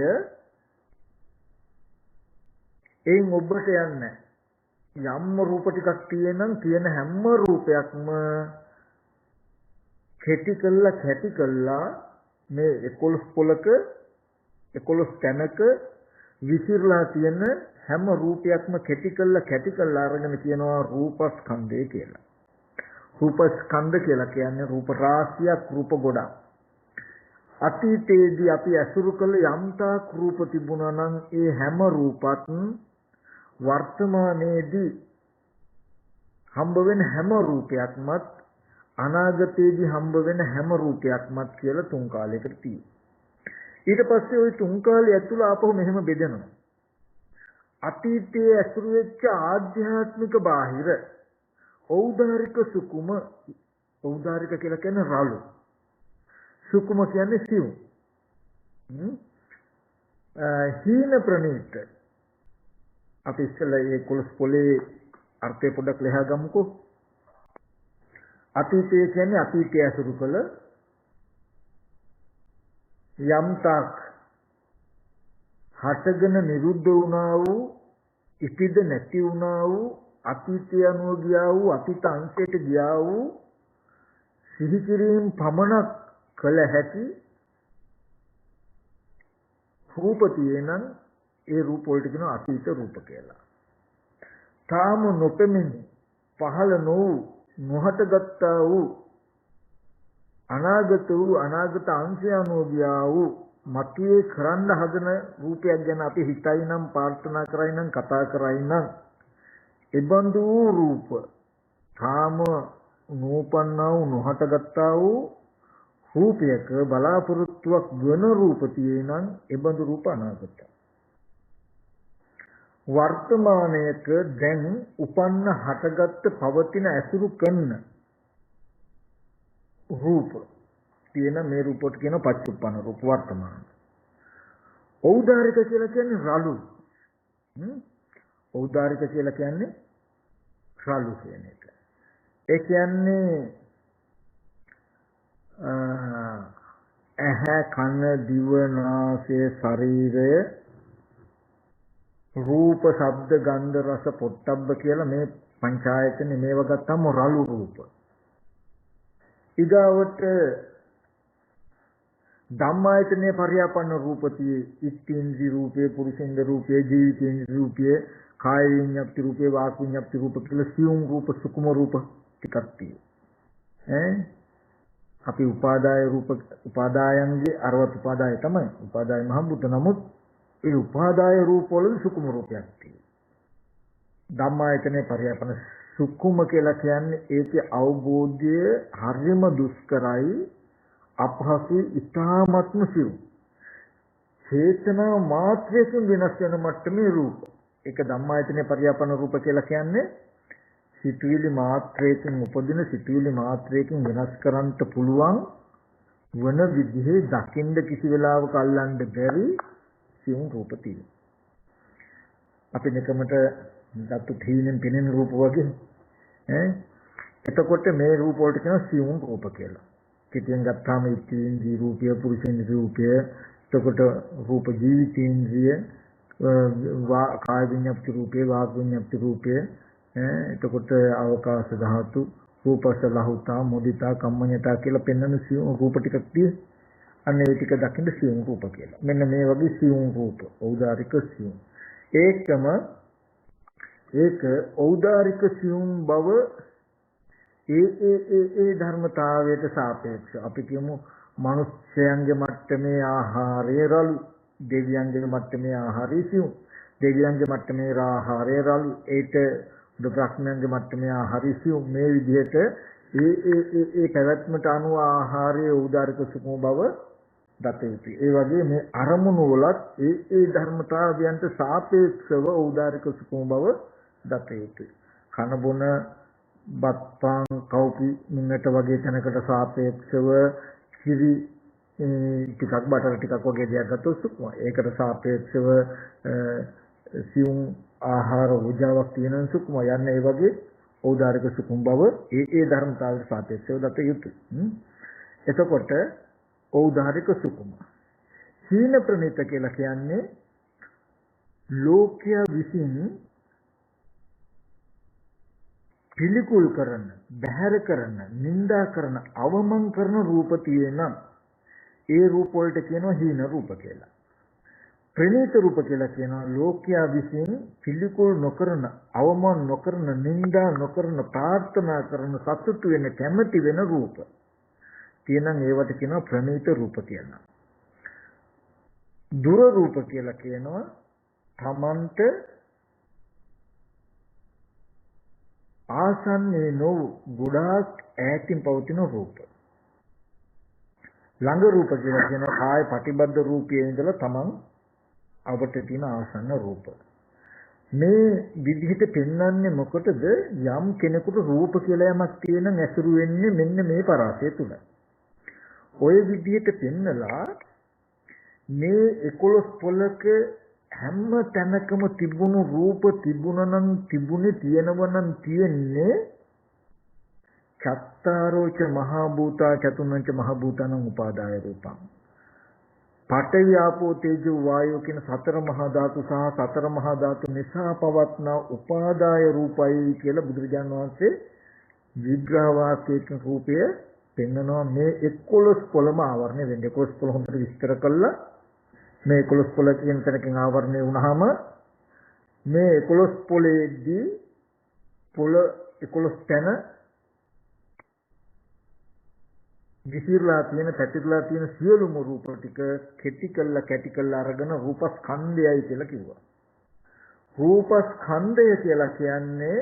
එයින් ඔබට යන්නේ යම්ම රූප ටිකක් තියෙන හැම රූපයක්ම කැටි කළා මේ 11 පොළක 11 තැනක විසිරලා තියෙන හැම රූපයක්ම කැටි කළා අරගෙන කියනවා රූපස්කන්ධය කියලා. රූපස්කන්ධ කියලා කියන්නේ රූප රාශියක් රූප ගොඩක්. අතීතයේදී අපි අසුරු කළ යම්තාක් රූප තිබුණා නම් ඒ හැම රූපත් වර්තමානයේදී හම්බ වෙන හැම රූපයක්මත් අනාගතයේදී හම්බ වෙන හැම රූපයක්මත් කියලා තුන් කාලයකට තියෙනවා. ඊට පස්සේ ওই තුන් කාලය ඇතුළ ආපහු මෙහෙම බෙදෙනවා. අතීතයේ ඇසුරු වෙච්ච ආධ්‍යාත්මික බාහිර ඖදාරික සුකුම ඖදාරික කියලා කියන්නේ රළු. සුකුම කියන්නේ සිව්. හීන ප්‍රණීත අපි ඉස්සෙල්ලා මේ කුලස් පොලේ අර්ථය පොඩ්ඩක් ලෙහා ගමුකෝ. අතීතය කියන්නේ අතීතය ඇසුරු කළ යම්තාක් හටගෙන නිරුද්ධ වුණා වූ ඉතිද නැති වුණා වූ අතීතය අනුව ගියා වූ අතීත අංශයට ගියා වූ සිහි කිරීම පමණක් කළ හැකි රූප තියෙනං ඒ රූප වලට කියනවා අතීත රූප කියලා. තාම නොපෙමිණි පහළ නොවූ නොහටගත්තා වූ අනාගත වූ අනාගත අංශය අනුව ගියා වූ මතුවේ කරන්න හදන රූපයක් ගැන අපි හිතයි නම් ප්‍රාර්ථනා කරයි නම් කතා කරයි නම් එබඳු වූ රූප තාම නූපන්නා වූ නොහටගත්තා වූ රූපයක බලාපොරොත්තුවක් වන රූප තියෙනං එබඳු රූප අනාගත වර්තමානයක දැන් උපන්න හටගත්ත පවතින ඇසුරු කරන රූප තියෙන මේ රූපට කියන පච්චුප්පන්න රූප වර්තමාන. ඖදාරික කියලා කියන්නේ රළු. ඖදාරික කියලා කියන්නේ රළු කියන එක. ඒ කියන්නේ ඇහැ කන දිව නාසය ශරීරය රූප ශබ්ද ගන්ධ රස පොට්ටබ්බ කියලා මේ පංචායතන මේව ගත්තම රළු රූප. ඊගාවට ධම්මායතනේ පරියාපන්න රූපතිය ඉත්ත්‍ින්ද්‍රි රූපේ පුරුෂේන්ද්‍ර රූපේ ජීවිතේන්ද්‍රි රූපේ කාය විඤ්ඤාප්ති රූපේ වාක් විඤ්ඤාප්ති රූප කියලා සියුම් රූප සුකුම රූප ටිකක් තියෙනවා. අපි උපාදාය රූප උපාදායන්ගේ අරවත් උපාදාය තමයි උපාදාය මහබුත නමුත් ඒ උපාදාය රූප වල සුකුම රූපයක් තියෙනවා. ධම්මායතනේ පරියාපන්න සුකුම කියලා කියන්නේ ඒකේ අවබෝධය හරිම දුෂ්කරයි අපහසු ඉතාමත්ම සිව් චේතනා මාත්‍රයෙන් වෙනස් වෙන මට්ටමේ රූප. ඒක ධම්මායතනේ පරියාපන්න රූප කියලා කියන්නේ සිතුවිලි මාත්‍රයෙන් උපදින සිතුවිලි මාත්‍රයෙන් වෙනස් කරන්න පුළුවන් වන විදිහේ දකින්න කිසි වෙලාවක අල්ලන්න බැරි සිව් රූප තියෙනවා. අපි නිකමට දත්තු තීනෙන් පෙනෙන රූප වගේ එතකොට මේ රූප වලට කියන සිව් රූප කියලා. කිතියෙන් ගත්තාම ඉන්ද්‍රිය රූපය පුරුෂේන්ද්‍ර රූපය එතකොට රූප ජීවිතේන්ද්‍රිය කාය විඤ්ඤාප්ති රූපේ වාග් විඤ්ඤාප්ති රූපේ එතකොට අවකාශ ධාතු රූපස ලහුතා මුදිතා කම්මඤ්ඤතා කියලා පෙන්වන සිව් රූප ටිකක් තියෙන. අන්න ඒ ටික දකින්න සිව් රූප කියලා. මෙන්න මේ වගේ සිව් රූප ඖදාරික සිව්. ඒක ඖදාරික සිව් බව ඒ ධර්මතාවයට සාපේක්ෂව අපි කියමු මනුෂ්‍යයන්ගේ මට්ටමේ ආහාරය රළු දෙවියන්ගේ මට්ටමේ ආහාරය සිව් දෙවියන්ගේ මට්ටමේ ආහාරය රළු ඒට බ්‍රහ්මයන්ගේ මට්ටමේ ආහාරය සිව් මේ විදිහට ඒ පැවැත්මට අනුව ආහාරයේ ඖදාරික සුකුම බව දත යුතුයි. ඒ වගේ මේ අරමුණු වලත් ඒ ධර්මතාවයන්ට සාපේක්ෂව ඖදාරික සුකුම බව දත යුතුයි. කන බොන බත්පාන් කවුපි මින්නට වගේ තැනකට සාපේක්ෂව කිරි ටිකක් බටර් ටිකක් වගේ දෙයක් ගත්තොත් සුකුම. ඒකට සාපේක්ෂව සියුම් ආහාර උජාවක් තියෙන සුකුම යන්නේ ඒ වගේ ඖදාරික සුකුම බව ඒ ධර්මතාවයට සාපේක්ෂව දත යුතුයි. එතකොට ඖදාරික සුකුම සීන ප්‍රණීත කියලා කියන්නේ ලෝකයා විසින් පිළිකුල් කරන, බැහැර කරන, නිඳා කරන, අවමන් කරන රූප තියෙනම් ඒ රූප වලට කියනවා හීන රූප කියලා. ප්‍රණීත රූප කියලා කියනවා ලෝකයා විසින් පිළිකුල් නොකරන, අවමන් නොකරන, නිඳා නොකරන, ප්‍රාර්ථනා කරන, සතුටු වෙන, කැමැති වෙන රූප. කියනනම් ඒවට කියනවා ප්‍රණීත රූප කියලා. දුර රූප කියලා කියනවා තමන්ට ආසන්නේ නොව ගොඩාක් ඈතින් පවතින රූප. ළඟ රූප කියලා කියනවා කාය ප්‍රතිබද්ධ රූපයේ ඉඳලා තමන් අපට තියෙන ආසන්න රූප. මේ විදිහට පෙන්වන්නේ මොකටද? යම් කෙනෙකුට රූප කියලා යමක් තියෙන ඇසුරු වෙන්නේ මෙන්න මේ පරාසය තුල. ඔය විදිහට පෙන්නලා මේ 11 පොලක හැම තැනකම තිබුණු රූප තිබුණනම් තිබුණේ තියෙනවනම් තියෙන්නේ චත්තාරෝච මහා භූතා චතුර්ණංච මහා භූතානං උපාදාය රූපං. පඨවි ආපෝ තේජෝ වායෝ කියන සතර මහා ධාතු සහ සතර මහා ධාතු නිසා පවත්නා උපාදාය රූපයි කියලා බුදුරජාණන් වහන්සේ විග්‍රහ වාක්‍යයෙන් රූපය පෙන්වනවා. මේ 11 පොළම ආවරණය වෙන්නේ 11 පොළ හොඳට විස්තර කළා. මේ 11 පොළ කියන තැනකින් ආවරණය වුණාම මේ 11 පොළේදී පොළ 11 තැන විසිරලා තියෙන පැතිරලා තියෙන සියලුම රූප ටික කැටි කළා අරගෙන රූපස්කන්ධයයි කියලා කිව්වා. රූපස්කන්ධය කියලා කියන්නේ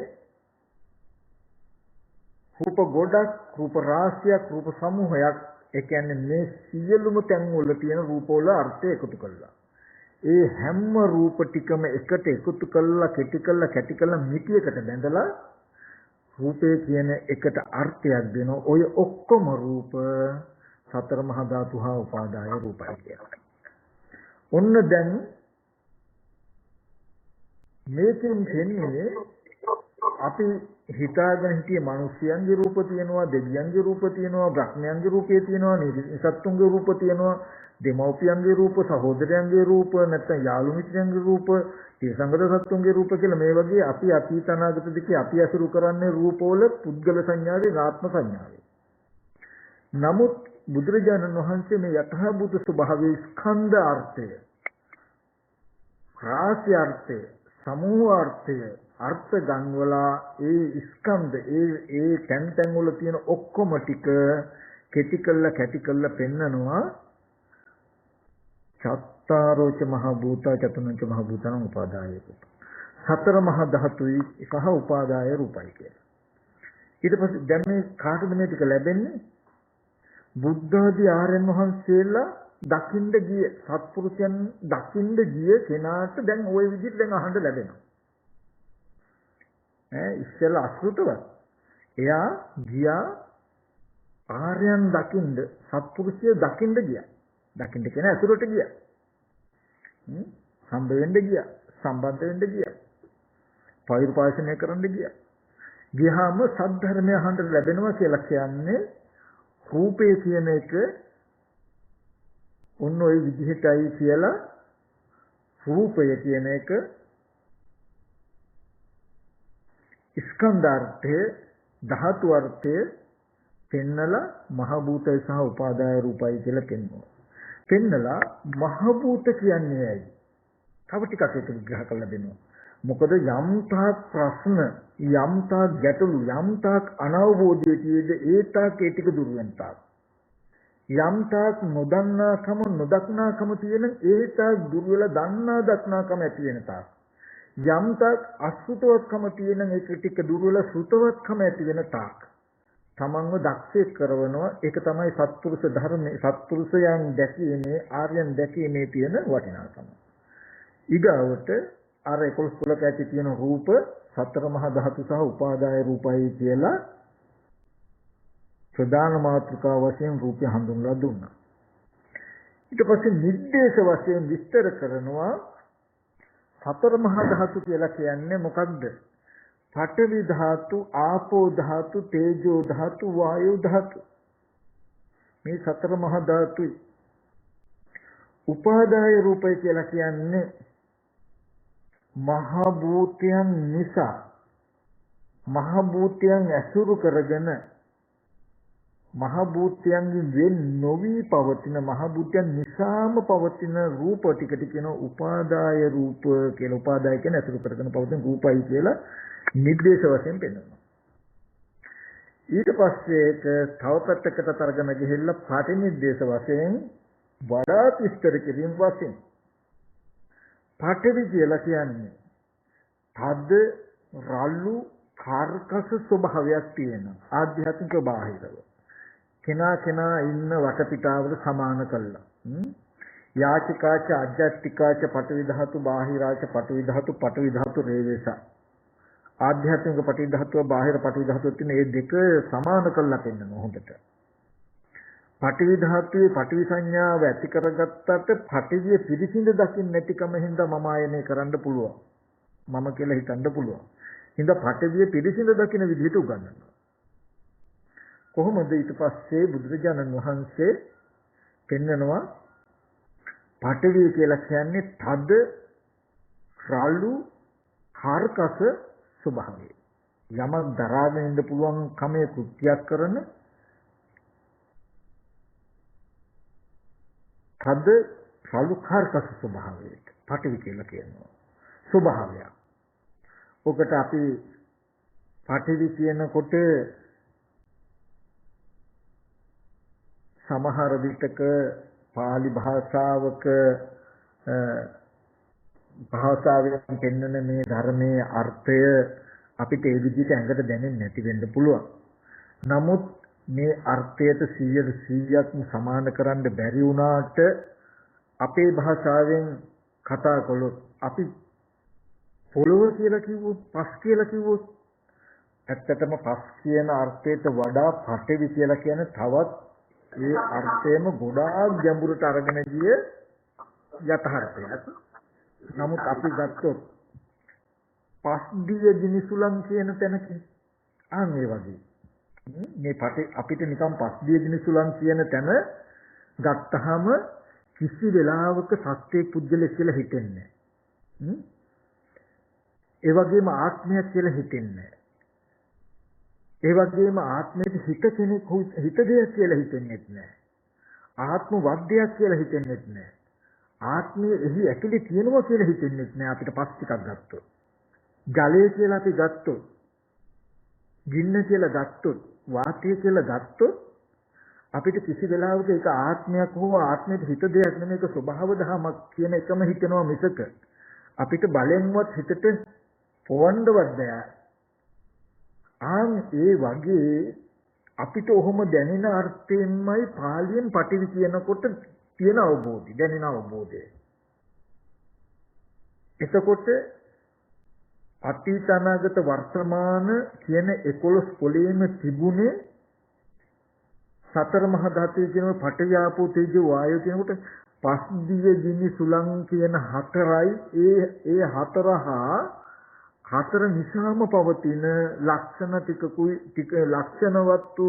රූප ගොඩක්, රූප රාශියක්, රූප සමූහයක්. ඒ කියන්නේ මේ සියලුම තැන් වල තියෙන රූප වල අර්ථය එකතු කළා. ඒ හැම රූප ටිකම එකට එකතු කළා, කැටි කළා මිටියකට බැඳලා රූපේ කියන එකට අර්ථයක් දෙන ඔය ඔක්කොම රූප සතර මහා ධාතු හා උපාදාය රූපයි කියලා. ඔන්න දැන් මේකෙන් කියන්නේ අපි හිතාගෙන හිටියේ මිනිස්යන්ගේ රූප තියෙනවා, දෙවියන්ගේ රූප තියෙනවා, බ්‍රහ්මයන්ගේ රූපේ තියෙනවා, නිසත්තුන්ගේ රූප තියෙනවා, දෙමව්පියන්ගේ රූප, සහෝදරයන්ගේ රූප, නැත්නම් යාළු මිත්‍රයන්ගේ රූප, තිරසංගත සත්තුන්ගේ රූප කියලා මේ වගේ අපි අතීත අනාගත දෙකේ අපි අසුරු කරන්නේ රූපවල පුද්ගල සංඥාවේ ආත්ම සංඥාවේ. නමුත් බුදුරජාණන් වහන්සේ මේ යථාභූත ස්වභාවයේ ස්කන්ධ අර්ථය, රාශි අර්ථය, සමූහ අර්ථය අර්ථ ගන්වලා ඒ ස්කන්ධ ඒ තැන් වල තියෙන ඔක්කොම ටික කැටි කළා පෙන්නනවා. චත්තාරෝච මහ භූතා චතුර්ණංච මහ භූතං උපාදාය. සතර මහා ධාතුයි සහ උපාදාය රූපයි කියලා. ඊට පස්සේ දැන් මේ කාටද මේ ටික ලැබෙන්නේ? බුද්ධ ආදී ආර්යයන් වහන්සේලා දකින්න ගිය සත්පුරුෂයන් දකින්න ගිය කෙනාට දැන් ওই විදිහට දැන් අහන්න ලැබෙනවා. ඉස්සෙල්ලා අසෘතවත්. එයා ගියා ආර්යයන් දකින්න, සත්පුරුෂය දකින්න ගියා. දකින්න කියන ඇසුරට ගියා. හම්බ වෙන්න ගියා, සම්බන්ධ වෙන්න ගියා. පෛරුපාසනය කරන්න ගියා. ගියාම සද්ධර්මය අහන්න ලැබෙනවා කියලා කියන්නේ රූපේ කියන එක ඔන්න ඔය විදිහටයි කියලා රූපය කියන එක ස්කන්ධාර්ථය ධාතු අර්ථය පෙන්නලා මහ භූතය සහ උපාදාය රූපයි කියලා පෙන්වනවා. පෙන්නලා මහ භූත කියන්නේ ඇයි? තව ටිකක් ඒක විග්‍රහ කරලා දෙනවා. මොකද යම් තාක් ප්‍රශ්න, යම් තාක් ගැටලු, යම් තාක් අනවබෝධය තියෙද ඒ තාක් ඒ ටික දුර වෙන තාක්. යම් තාක් නොදන්නාකම, නොදක්නාකම තියෙන ඒ තාක් දුර වෙලා දන්නා දක්නාකම ඇති වෙන තාක්. යම් තාක් අසෘතවත්කම තියෙන ඒක ටික දුර වෙලා සෘතවත්කම ඇති වෙන තාක්. තමන්ව දක්ෂයෙක් කරනවා. ඒක තමයි සත්පුරුෂ ධර්මයේ, සත්පුරුෂයන් දැකීමේ, ආර්යයන් දැකීමේ තියෙන වටිනාකම. ඊගාවට අර 11 කුලක ඇති තියෙන රූප සතර මහා ධාතු සහ උපාදාය රූපයි කියලා ප්‍රධාන මාතෘකාව වශයෙන් රූපය හඳුන්වලා දුන්නා. ඊට පස්සේ නිर्देश වශයෙන් විස්තර කරනවා සතර මහා ධාතු කියලා කියන්නේ මොකක්ද? පඨවි ධාතු, ආපෝ ධාතු, තේජෝ ධාතු, වායෝ ධාතු. මේ සතර මහා ධාතුයි. උපාදාය රූපය කියලා කියන්නේ මහ භූතයන් නිසා, මහ භූතයන් ඇසුරු කරගෙන මහ භූතයන්ගෙන් වෙන් නොවි පවතින, මහ භූතයන් නිසාම පවතින රූප ටිකට කියන උපාදාය රූප කියලා. උපාදාය කියන්නේ ඇසුරු කරගෙන පවතින රූපයි කියලා නිर्देश වශයෙන් පෙන්වනවා. ඊට පස්සේ ඒක තව පැත්තකට තරගෙන ගිහිල්ලා පාටිනිर्देश වශයෙන් වඩාත් විස්තර කිරීම වශයෙන් පාඨවි කියලා කියන්නේ තද රළු කාර්කස ස්වභාවයක් තියෙන ආධ්‍යාත්මික බාහිරව කෙනා ඉන්න වටපිටාවට සමාන කළා. යාචිකාච අජ්ජත්තිකාච පඨවි ධාතු, බාහිරාච පඨවි ධාතු, පඨවි ධාතු රේවේස. ආධ්‍යාත්මික පඨවි ධාතුව, බාහිර පඨවි ධාතුව තියෙන මේ දෙක සමාන කළා පෙන්නනවා හොඳට. පඨවි ධාතුවේ පඨවි සංඥාව ඇති කරගත්තට පඨවිය පිරිසිඳ දකින්න නැතිකම හින්දා මම ආයනය කරන්න පුළුවන්. මම කියලා හිතන්න පුළුවන්. හින්දා පඨවිය පිරිසිඳ දකින්න විදිහට උගන්වනවා. කොහොමද ඊට පස්සේ බුදුරජාණන් වහන්සේ පෙන්නනවා පඨවි කියලා කියන්නේ තද රළු කාර්කස ස්වභාවය. යමක් දරාගෙන ඉන්න පුළුවන් කමේ කෘත්‍යයක් කරන තද රළු කාර්කස ස්වභාවයට පඨවි කියලා කියනවා. ස්වභාවය. ඔකට අපි පඨවි කියනකොට සමහර විටක පාලි භාෂාවක භාෂාවෙන් පෙන්වන මේ ධර්මයේ අර්ථය අපිට ඒ විදිහට ඇඟට දැනෙන්නේ නැති වෙන්න පුළුවන්. නමුත් මේ අර්ථයට 100%ක්ම සමාන කරන්න බැරි වුණාට අපේ භාෂාවෙන් කතා කළොත් අපි පොළොව කියලා කිව්වොත් පස් කියලා කිව්වොත් ඇත්තටම පස් කියන අර්ථයට වඩා පඨවි කියලා කියන තවත් ඒ අර්ථයම ගොඩාක් ගැඹුරට අරගෙන ගිය යථාර්ථයක්. නමුත් අපි ගත්තොත් පස්දිය දිනිසුලන් කියන තැනක ඒ වගේ මේ අපිට නිකන් පස්දිය දිනිසුලන් කියන තැන ගත්තාම කිසි වෙලාවක සත්‍ය පුජ්‍යලෙක් කියලා හිතෙන්නේ නැහැ. ඒ වගේම ආත්මයක් කියලා හිතෙන්නේ නැහැ. ඒ වගේම ආත්මයේ හිත කෙනෙක් හිත දෙයක් කියලා හිතෙන්නේ නැහැ. ආත්ම වද්දයක් කියලා හිතෙන්නේ නැහැ. ආත්මයේ එහි ඇතුලේ තියෙනවා කියලා හිතෙන්නේ නැහැ අපිට පස් ටිකක් ගත්තොත්. ජලය කියලා අපි ගත්තොත්, ගින්න කියලා ගත්තොත්, වාතය කියලා ගත්තොත් අපිට කිසි වෙලාවක ඒක ආත්මයක් හෝ ආත්මයේ හිත දෙයක් නෙමෙයි ඒක ස්වභාව ධමයක් කියන එකම හිතනවා මිසක අපිට බලෙන්වත් හිතට පොවන්නවත් බෑ. ඒ වගේ අපිට ඔහොම දැනෙන අර්ථයෙන්මයි පාලියෙන් පටිවි කියනකොට තියෙන අවබෝධය දැනෙන අවබෝධය. එතකොට අතීත අනාගත වර්තමාන කියන 11 පොළේම තිබුණේ සතර මහා ධාතුවේ කියන පඨවි ආපෝ තේජෝ වායෝ කියනකොට පස් දිව්‍ය දිනි සුලං කියන හතරයි ඒ හතරහා හතර නිසාම පවතින ලක්ෂණ ටික ලක්ෂණවත්තු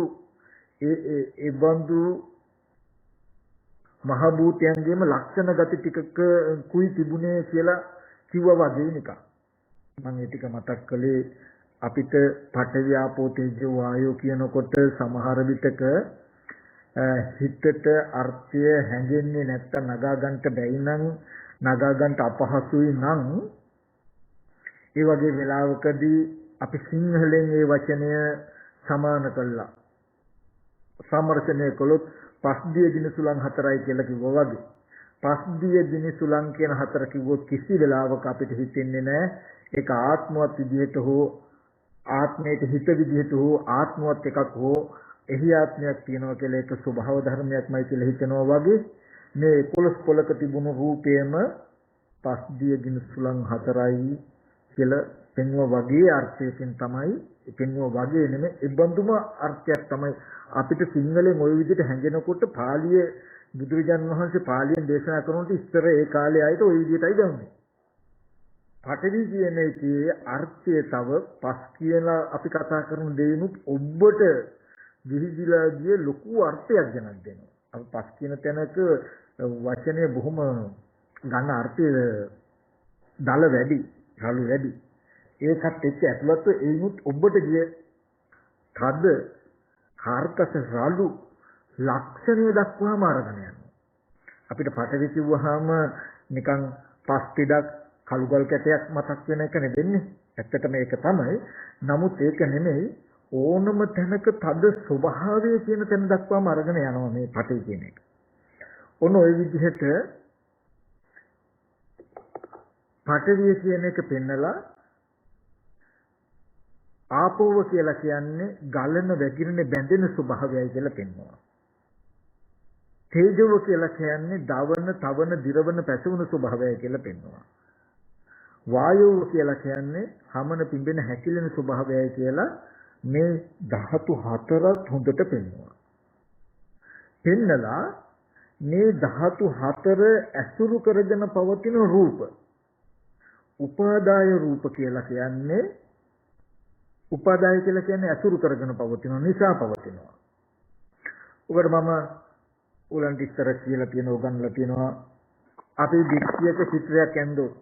ඒ බඳු මහ භූතයන්ගේම ලක්ෂණ ගති ටිකක කුයි තිබුණේ කියලා කිව්වා වගේ නිකන්. මම ඒ ටික මතක් කළේ අපිට පඨවි ආපෝ තේජෝ වායෝ කියනකොට සමහර විටක හිතට අර්ථය හැඟෙන්නේ නැත්තම් නගා ගන්නට බැයි නම් නගා ගන්නට අපහසුයි නම් ඒ වගේ වෙලාවකදී අපි සිංහලෙන් ඒ වචනය සමාන කළා. සමර්ථනය කළොත් පස්දිය දින සුලං හතරයි කියලා කිව්වා වගේ. පස්දිය දින සුලං කියන හතර කිව්වොත් කිසි වෙලාවක අපිට හිතෙන්නේ නැහැ ඒක ආත්මවත් විදිහට හෝ ආත්මයට හිත විදිහට හෝ ආත්මවත් එකක් හෝ එහි ආත්මයක් තියෙනවා කියලා ඒක ස්වභාව ධර්මයක්මයි කියලා හිතනවා වගේ මේ 11 පොලක තිබුණු රූපයම පස්දිය දින සුලං හතරයි කියලා පෙන්වුවා වගේ අර්ථයකින් තමයි පෙන්වුවා වගේ නෙමෙයි ඒ බඳුම අර්ථයක් තමයි අපිට සිංහලෙන් ওই විදිහට හැංගෙනකොට පාලියේ බුදුරජාණන් වහන්සේ පාලියෙන් දේශනා කරනකොට ඉස්සර ඒ කාලේ ආයත ওই විදිහටයි ගන්නේ. පඨවි කියන එකේ අර්ථය තව පස් කියලා අපි කතා කරන දෙයිනුත් ඔබට විහිදිලා ගිය ලොකු අර්ථයක් ගෙනත් දෙනවා. අපි පස් කියන තැනක වචනේ බොහොම ගන්න අර්ථය දල වැඩි, රළු වැඩි. ඒකත් එක්ක ඇතුළත් ඒනුත් ඔබට ගිය තද කාර්කස රළු ලක්ෂණය දක්වාම අරගෙන යනවා. අපිට පඨවි කිව්වහම නිකන් පස් පිටක් කළුගල් කැටයක් මතක් වෙන එක නෙවෙන්නේ. ඇත්තටම ඒක තමයි. නමුත් ඒක නෙමෙයි ඕනම තැනක තද ස්වභාවය කියන තැන දක්වාම අරගෙන යනවා මේ පඨවි කියන එක. ඔන්න ওই විදිහට පඨවි කියන එක පෙන්නලා ආපෝව කියලා කියන්නේ ගලන වැగిරෙන බැඳෙන ස්වභාවයයි කියලා පෙන්වනවා. තේජව කියලා කියන්නේ දවන, තවන, දිරවන, පැසවන ස්වභාවයයි කියලා පෙන්වනවා. වායුව කියලා කියන්නේ හමන, පිඹෙන, හැකිලෙන ස්වභාවයයි කියලා මේ ධාතු හතරත් හොඳට පෙන්වනවා. පෙන්නලා මේ ධාතු හතර ඇසුරු කරගෙන පවතින රූප උපාදාය රූප කියලා කියන්නේ උපාදාය කියලා කියන්නේ ඇසුරු කරගෙන පවතින නිසා පවතිනවා. උගර මම උලන් විස්තර කියලා තියෙන උගන්ලා තියෙනවා අපි දික්තියක චිත්‍රයක් ඇඳෝ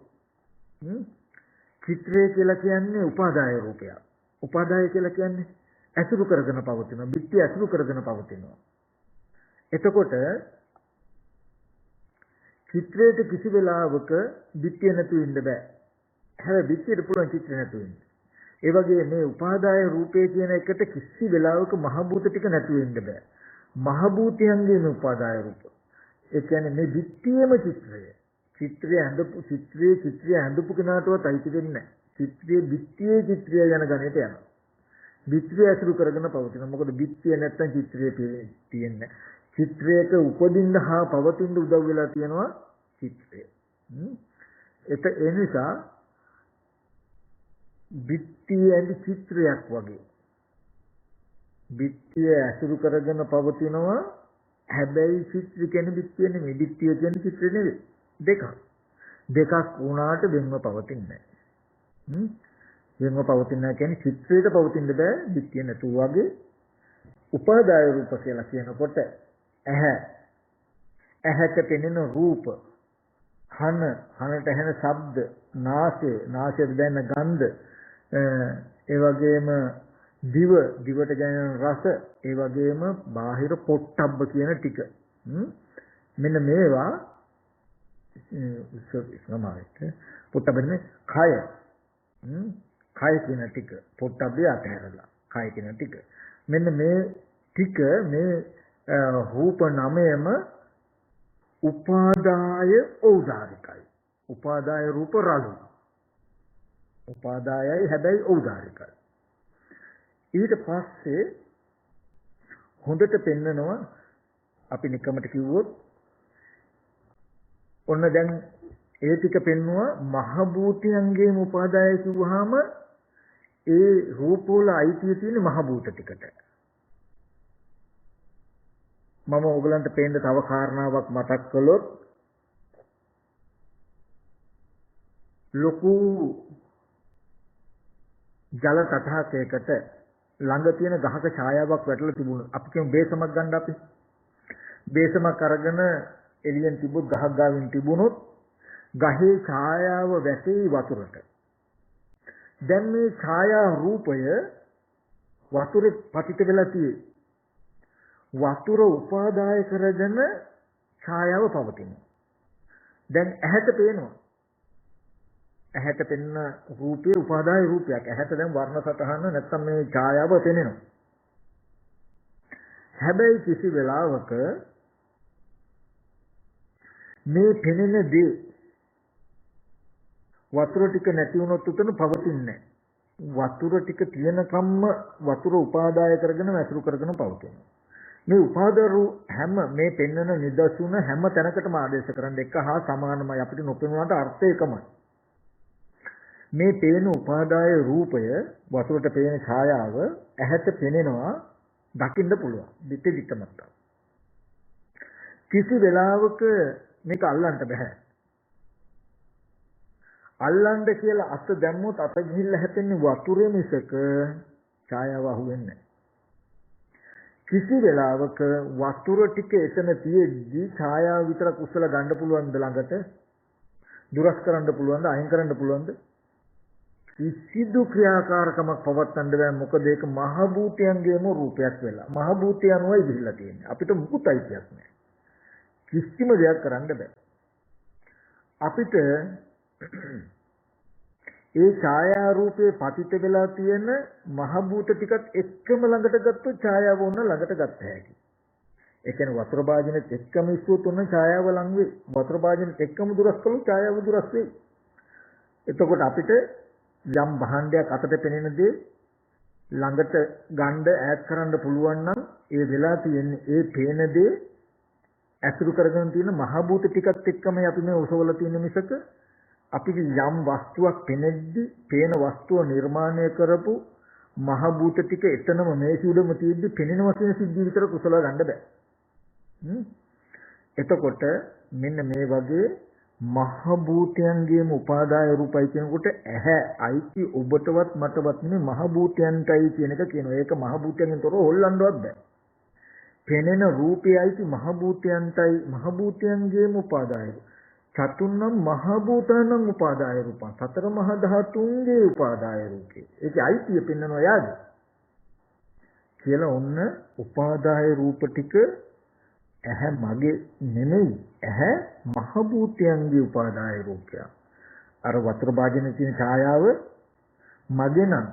චිත්‍රය කියලා කියන්නේ උපාදාය රූපයක්. උපාදාය කියලා කියන්නේ ඇසුරු කරගෙන පවතිනවා. දික්තිය ඇසුරු කරගෙන පවතිනවා. එතකොට චිත්‍රයට කිසි වෙලාවක දික්තිය නැතුව ඉන්න බෑ. හැබැයි දික්තියට පුළුවන් චිත්‍රය නැතුව ඉන්න. ඒ වගේ මේ උපාදාය රූපේ කියන එකට කිසි වෙලාවක මහ භූත ටික නැතුව ඉන්න බෑ. මහ භූතයන්ගේම උපාදාය රූප. ඒ කියන්නේ මේ දික්තියම චිත්‍රය. චිත්‍රය ඇඳපු කෙනාටවත් අයිති වෙන්නේ නැහැ. චිත්‍රය යන ගණයට යනවා. දික්තිය ඇසුරු කරගෙන පවතිනවා. මොකද දික්තිය නැත්තම් චිත්‍රය තියෙන්නේ. චිත්‍රයක උපදින්න හා පවතින්න උදව් වෙලා තියෙනවා චිත්‍රය. ඒ නිසා දික්තිය ඇඳි චිත්‍රයක් වගේ. දික්තිය ඇසුරු කරගෙන පවතිනවා. හැබැයි චිත්‍ර කියන්නේ දික්තිය නෙමෙයි. දික්තිය කියන්නේ චිත්‍ර නෙවෙයි. දෙකක් වුණාට වෙන්ව පවතින්නේ නැහැ. වෙන්ව පවතින්නේ නැහැ කියන්නේ චිත්‍රයට පවතින්න බෑ. දික්තිය නැතුව වගේ උපාදාය රූප කියලා කියනකොට ඇහැට පෙනෙන රූප, කනට ඇහෙන ශබ්ද, නාසයට දැනෙන ගන්ධ, ඒ වගේම දිවට දැනෙන රස, ඒ වගේම බාහිර පොට්ටබ්බ කියන ටික. මෙන්න මේවා සමාවෙත් පොට්ටබ්බනේ කය. කය කියන ටික පොට්ටබ්බේ අතහැරලා කය කියන ටික. මෙන්න මේ ටික මේ රූප නමයම උපාදාය ඖදාරිකයි. උපාදාය රූප රළු. උපාදායයි හැබැයි ඖදාරිකයි. ඊට පස්සේ හොඳට පෙන්නනවා අපි නිකමට කිව්වොත් ඔන්න දැන් ඒ ටික පෙන්නවා මහ භූතයන්ගේම උපාදාය කිව්වහම ඒ රූප වල අයිතිය තියෙන මහ භූත ටිකට. මම ඔයගලන්ට පෙන්න තව කාරණාවක් මතක් කළොත් ලොකු ජල තටාකයකට ළඟ තියෙන ගහක ඡායාවක් වැටලා තිබුණා. අපි කියමු බේසමක් ගන්න අපි. බේසමක් අරගෙන එළියෙන් තිබුත් ගහක් ගාවින් තිබුණොත් ගහේ ඡායාව වැටේ වතුරට. දැන් මේ ඡායා රූපය වතුරේ පතිත වෙලා තියෙයි. වතුර උපාදාය කරගෙන ඡායාව පවතිනවා. දැන් ඇහැට පේනවා. ඇහැට පෙනෙන රූපේ උපාදාය රූපයක්. ඇහැට දැන් වර්ණ සතහන නැත්තම් මේ ඡායාව පෙනෙනවා. හැබැයි කිසි වෙලාවක මේ පෙනෙන දේ වතුර ටික නැති වුණොත් උතන පවතින්නේ නැහැ. වතුර ටික තියෙනකම්ම වතුර උපාදාය කරගෙන වැසුරු කරගෙන පවතිනවා. මේ උපාදාරු හැම මේ පෙන්වන නිදසුන හැම තැනකටම ආදේශ කරන්න එක හා සමානමයි. අපිට නොපෙනුනට අර්ථය එකමයි. මේ පේන උපාදාය රූපය වතුරට පේන ඡායාව ඇහැට පෙනෙනවා, දකින්න පුළුවන්. දිට්ඨිමත්ත. කිසි වෙලාවක මේක අල්ලන්න බෑ. අල්ලන්න කියලා අත දැම්මොත් අත ගිහිල්ලා හැපෙන්නේ වතුරේ මිසක ඡායාව අහුවෙන්නේ නැහැ. කිසි වෙලාවක වතුර ටික එතන තියෙද්දි ඡායාව විතරක් උස්සලා ගන්න පුළුවන්ද ළඟට? දුරස් කරන්න පුළුවන්ද? අයින් කරන්න පුළුවන්ද? කිසිදු ක්‍රියාකාරකමක් පවත්වන්න බෑ. මොකද ඒක මහ භූතයන්ගේම රූපයක් වෙලා. මහ භූතයන්වයි ගිහිල්ලා තියෙන්නේ. අපිට මුකුත් අයිතියක් නැහැ. කිසිම දෙයක් කරන්න බෑ. අපිට ඒ ඡායා රූපේ පතිත වෙලා තියෙන මහ භූත ටිකත් එක්කම ළඟට ගත්තොත් ඡායාව උන ළඟට ගත්ත හැකි. ඒ කියන්නේ වතුර භාජනෙත් එක්කම ඉස්සුවොත් උන ඡායාව ලඟ වෙයි. වතුර භාජනෙත් එක්කම දුරස් කළොත් ඡායාව දුරස් වෙයි. එතකොට අපිට යම් භාණ්ඩයක් අතට පෙනෙන දේ ළඟට ගන්න ඈඩ් කරන්න පුළුවන් නම් ඒ වෙලා තියෙන්නේ ඒ පේන දේ ඇසුරු කරගෙන තියෙන මහ භූත ටිකත් එක්කම අපි මේ ඔසවල තියෙන මිසක අපිට යම් වස්තුවක් පෙනෙද්දි පේන වස්තුව නිර්මාණය කරපු මහ භූත ටික එතනම මේසි උඩම තියෙද්දි පෙනෙනවා කියන සිද්ධිය විතර කුසල ගන්න බෑ. එතකොට මෙන්න මේ වගේ මහ භූතයන්ගේම උපාදාය රූපයි කියනකොට ඇහැ අයිති ඔබටවත් මටවත් නෙමෙයි මහ භූතයන්ටයි කියන එක කියනවා. ඒක මහ භූතයන්ගෙන් තොරව හොල්ලන්නවත් බෑ. පෙනෙන රූපයයි මහ භූතයන්ටයි මහ භූතයන්ගේම උපාදාය. චතුන්නම් මහ භූතනම් උපාදාය රූපං. සතර මහා ධාතුන්ගේ උපාදාය රූපේ. ඒකයි අයිතිය පෙන්වනවා යාගේ. කියලා ඔන්න උපාදාය රූප ටික ඇහැ මගේ නෙමෙයි. ඇහැ මහ භූතයන්ගේ උපාදාය රූපය. අර වතුර භාජනයේ තියෙන ඡායාව මගේ නම්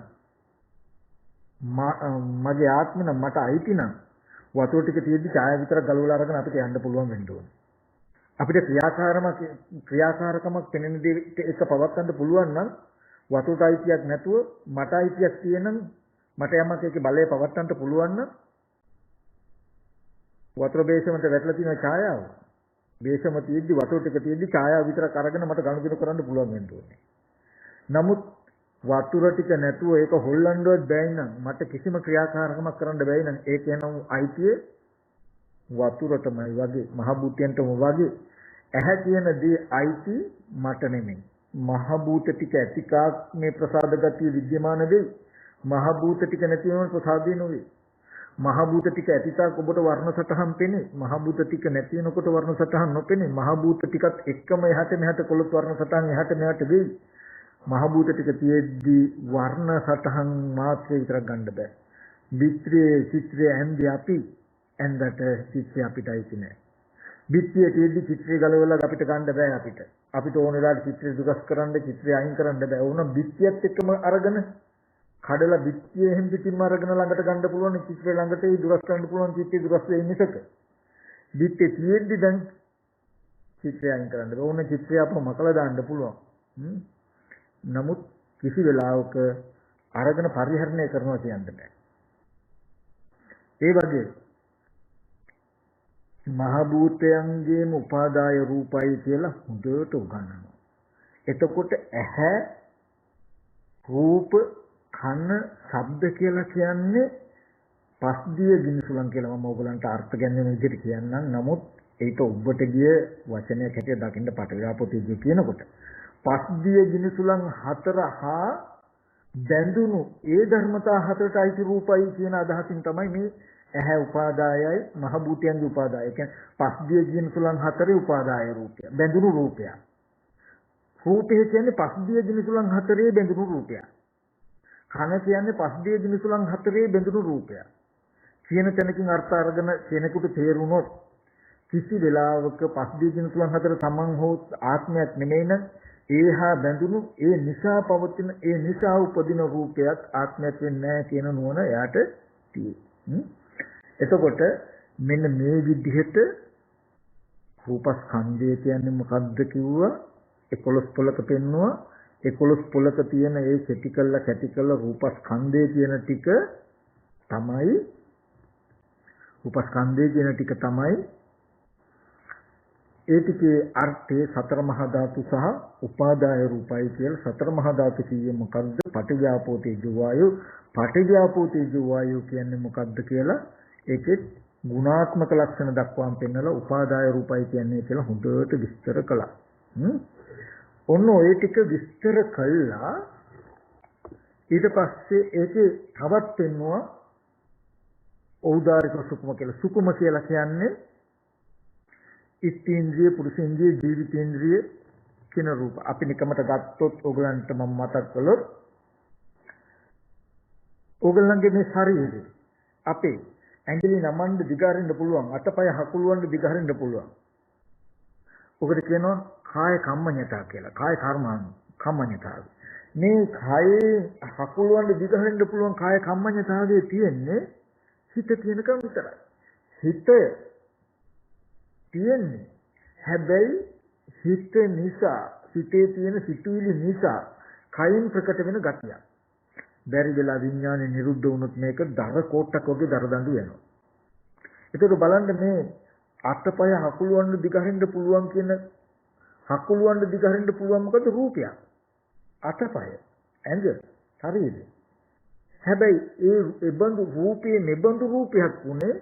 මගේ ආත්ම නම් මට අයිති නම් වතුර ටික තියෙද්දි ඡායාව විතර ගලවලා අරගෙන අපිට යන්න පුළුවන් වෙන්න ඕනේ. අපිට ක්‍රියාකාරකමක් පෙනෙන දේ එක පවත්වන්න පුළුවන් නම් වතුරට අයිතියක් නැතුව මට අයිතියක් තියෙනම් මට යමක් ඒකේ බලය පවත්වන්න පුළුවන් නම් වතුර බේසමට වැටලා තියෙන ඡායාව බේසම තියෙද්දි වතුර ටික තියෙද්දි ඡායාව විතරක් අරගෙන මට ගනුදෙනු කරන්න පුළුවන් වෙන්න ඕනේ. නමුත් වතුර ටික නැතුව ඒක හොල්ලන්නවත් බැයි නම් මට කිසිම ක්‍රියාකාරකමක් කරන්න බැයි නම් ඒක යනවා අයිතිය වතුරටමයි වගේ මහ භූතයන්ටම වගේ ඇහැ කියන දේ අයිති මට නෙමෙයි. මහ භූත ටික ඇතිකාක් මේ ප්‍රසාද ගතිය විද්‍යමාන වෙයි. මහ භූත ටික නැති වෙනකොට ප්‍රසාදේ නොවේ. මහ භූත ටික ඇතිතාක් ඔබට වර්ණ සටහන් පෙනේ. මහ භූත ටික නැති වෙනකොට වර්ණ සටහන් නොපෙනේ. මහ භූත ටිකත් එක්කම එහාට මෙහාට කොළොත් වර්ණ සටහන් එහාට මෙහාට වෙයි. මහ භූත ටික තියෙද්දි වර්ණ සටහන් මාත්‍රේ විතරක් ගන්න බෑ. විත්‍රයේ චිත්‍රයේ ඇඳි අපි ඇඳට චිත්‍රය අපිට අයිති නෑ. විත්‍රයේ තියෙද්දි චිත්‍රය ගලවලා අපිට ගන්න බෑ අපිට. අපිට ඕන වෙලාවට චිත්‍රය දුකස් කරන්න චිත්‍රය අයින් කරන්න බෑ. ඕන විත්‍යයත් එක්කම අරගෙන කඩලා විත්‍යය එහෙම පිටින්ම අරගෙන ළඟට ගන්න පුළුවන් චිත්‍රය ළඟට ඒ දුරස් කරන්න පුළුවන් චිත්‍රය දුරස් වෙන්නේ මිසක විත්‍ය තියෙද්දි දැන් චිත්‍රය අයින් කරන්න බෑ. ඕන චිත්‍රය අපව මකලා දාන්න පුළුවන්. නමුත් කිසි වෙලාවක අරගෙන පරිහරණය කරනවා කියන්න බෑ. ඒ වගේ මහ භූතයන්ගේම උපාදාය රූපයි කියලා හොඳට උගන්වනවා. එතකොට ඇහැ රූප කන ශබ්ද කියලා කියන්නේ පස්දිය ගිනිසුලන් කියලා මම ඔයගලන්ට අර්ථ ගැන්වෙන විදිහට කියන්නම්. නමුත් ඒක ඔබට ගිය වචනයක් හැටියට දකින්න පටවියාපෝතිය කියනකොට පස්දිය ගිනිසුලන් හතර හා බැඳුණු ඒ ධර්මතා හතරට අයිති රූපයි කියන අදහසින් තමයි මේ ඇහැ උපාදායයි මහ භූතයන්ගේ උපාදාය. ඒ කියන්නේ පස්දිය ගිනිසුලන් හතරේ උපාදාය රූපය. බැඳුණු රූපය. රූපය කියන්නේ පස්දිය ගිනිසුලන් හතරේ බැඳුණු රූපය. කන කියන්නේ පස්දිය ගිනිසුලන් හතරේ බැඳුණු රූපය. කියන තැනකින් අර්ථ අරගෙන කෙනෙකුට තේරුණොත් කිසි වෙලාවක පස්දිය ගිනිසුලන් හතර තමන් හෝ ආත්මයක් නෙමෙයි නම් ඒහා බැඳුණු ඒ නිසා පවතින ඒ නිසා උපදින රූපයක් ආත්මයක් වෙන්නේ නැහැ කියන නුවණ එයාට තියෙනවා. එතකොට මෙන්න මේ විදිහට රූපස්කන්ධය කියන්නේ මොකක්ද කිව්වා 11 පොලක පෙන්නවා 11 පොලක තියෙන ඒ කැටිකල්ල රූපස්කන්ධය කියන ටික තමයි රූපස්කන්ධය කියන ටික තමයි ඒ ටිකේ අර්ථය සතර මහා ධාතු සහ උපාදාය රූපයි කියලා. සතර මහා ධාතු කියේ මොකද්ද? පටිඝාපෝ තේජෝ වායු. පටිඝාපෝ තේජෝ වායු කියන්නේ මොකද්ද කියලා ඒකේ ගුණාත්මක ලක්ෂණ දක්වාම පෙන්නලා උපාදාය රූපයි කියන්නේ කියලා හොඳට විස්තර කළා. ඔන්න ඔය ටික විස්තර කළා ඊට පස්සේ ඒකේ තවත් පෙන්නවා ඖදාරික සුකුම කියලා. සුකුම කියලා කියන්නේ ඉස්තේන්ද්‍රිය පුරුෂේන්ද්‍රිය ජීවිතේන්ද්‍රිය කියන රූප. අපි නිකමට ගත්තොත් ඕගලන්ට මම මතක් කළොත් ඕගලන්ගේ මේ ශරීරය අපේ ඇඟිලි නමන්න දිගහරින්න පුළුවන්, අතපය හකුලවන්න දිගහරින්න පුළුවන්. ඔකට කියනවා කාය කම්මඤ්ඤතා කියලා. කාය කම්මඤ්ඤතාවය. මේ කායේ හකුලවන්න දිගහරින්න පුළුවන් කාය කම්මඤ්ඤතාවයේ තියෙන්නේ හිත තියෙනකම් විතරයි. හිත තියෙන්නේ. හැබැයි හිත නිසා, හිතේ තියෙන සිතුවිලි නිසා කයින් ප්‍රකට වෙන ගතියක්. බැරි වෙලා විඥානේ නිරුද්ධ වුණොත් මේක දර කොටක් වගේ දර දඬු වෙනවා. ඒකට බලන්න මේ අතපය හකුලවන්න දිගහරින්න පුළුවන් කියන හකුලවන්න දිගහරින්න පුළුවන් මොකද රූපයක්. අතපය, ඇඟ, ශරීරය. හැබැයි ඒ බඳු රූපයේ නිබඳු රූපයක් උනේ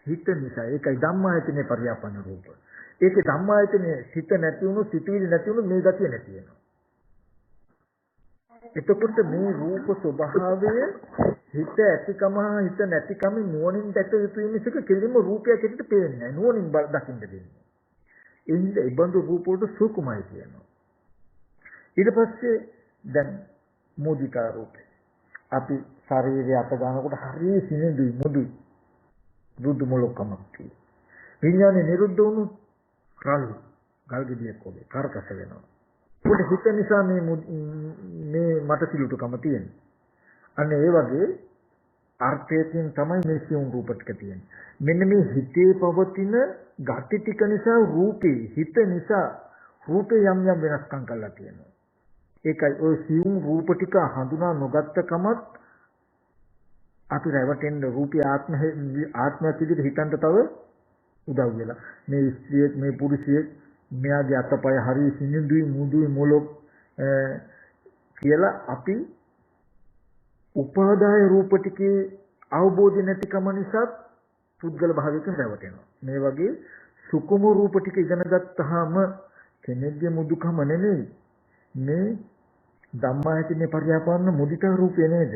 හිත නිසා. ඒකයි ධම්මායතනේ පරියාපන්න රූප. ඒකේ ධම්මායතනේ හිත නැති වුණු සිතුවිලි නැති වුණු මේ ගතිය නැති වෙනවා. එතකොට මේ රූප ස්වභාවය හිත ඇතිකම හිත නැතිකම නුවණින් දැක යුතු මිසක කෙලින්ම රූපයක් ඇතුළත පේන්නේ නැහැ. නුවණින් දකින්න දෙන්නේ. එන්නේ ඒ බඳු රූප වලට සුකුමයි කියනවා. ඊට පස්සේ දැන් මෝදිකා රූපේ අපි ශරීරය අත ගන්නකොට හරිය සිනිඳුයි මුදුයි දුදු මොලොක්කමක් තියෙනවා. විඥානේ නිරුද්ධ වුණොත් රළු ගල් ගෙඩියක් වගේ කරකස වෙනවා. ඒකට හිත නිසා මේ මට සිලුටුකම තියෙන්නේ. අන්න ඒ වගේ අර්ථයෙන් තමයි මේ සියුම් රූප ටික තියෙන්නේ. මෙන්න මේ හිතේ පවතින ගති ටික නිසා රූපේ හිත නිසා රූපේ යම් යම් වෙනස්කම් කරලා තියෙනවා. ඒකයි ඔය සියුම් රූප ටික හඳුනා නොගත්ත කමත් අපි රැවටෙන්න රූපී ආත්මයක් විදිහට හිතන්න තව උදව් වෙලා. මේ ස්ත්‍රියෙක් මේ පුරුෂයෙක් මෙයාගේ අතපය හරිය සිනිඳුයි මුදුයි මොලොක් කියලා අපි උපාදාය රූප ටිකේ අවබෝධ නැතිකම නිසා පුද්ගල භාවයකින් රැවටෙනවා. මේ වගේ සුකුම රූප ටික ඉගෙන ගත්තාම කෙනෙක්ගේ මුදුකම නෙමෙයි මේ ධම්මායතනේ පරියාපන්න මුදිතා රූපය නේද?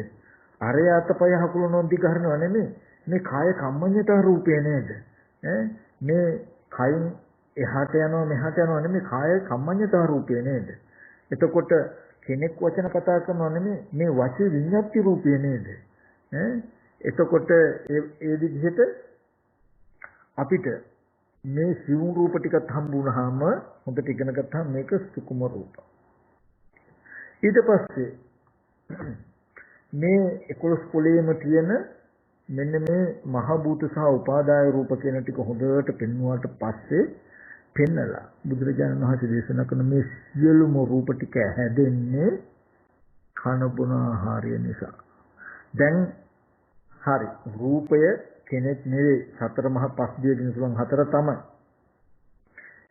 අරය අතපය හකුලනොත් දිගහරනව නෙමෙයි. මේ කාය කම්මඤ්ඤතා රූපය නේද? මේ කයින් එහාට යනවා මෙහාට යනවා නෙමෙයි කාය කම්මඤ්ඤතා රූපය නේද? එතකොට කෙනෙක් වචන කතා කරනවා නෙමෙයි මේ වාචික විඤ්ඤාති රූපය නේද? එතකොට ඒ විදිහට අපිට මේ සිවුම් රූප ටිකත් හම්බුනහම හොඳට ඉගෙන ගත්තාම මේක සුකුම රූප. ඊට පස්සේ මේ 11 පොළේම තියෙන මෙන්න මේ මහ භූත සහ උපාදාය රූප කියන ටික හොඳට පෙන්වුවාට පස්සේ පෙන්නලා බුදුරජාණන් වහන්සේ දේශනා කරන මේ සියලුම රූප ටික හැදෙන්නේ කන බොන ආහාරය නිසා. දැන් හරි රූපය කෙනෙක් නෙවෙයි සතර මහා පස්දිය දිනසුලන් හතර තමයි.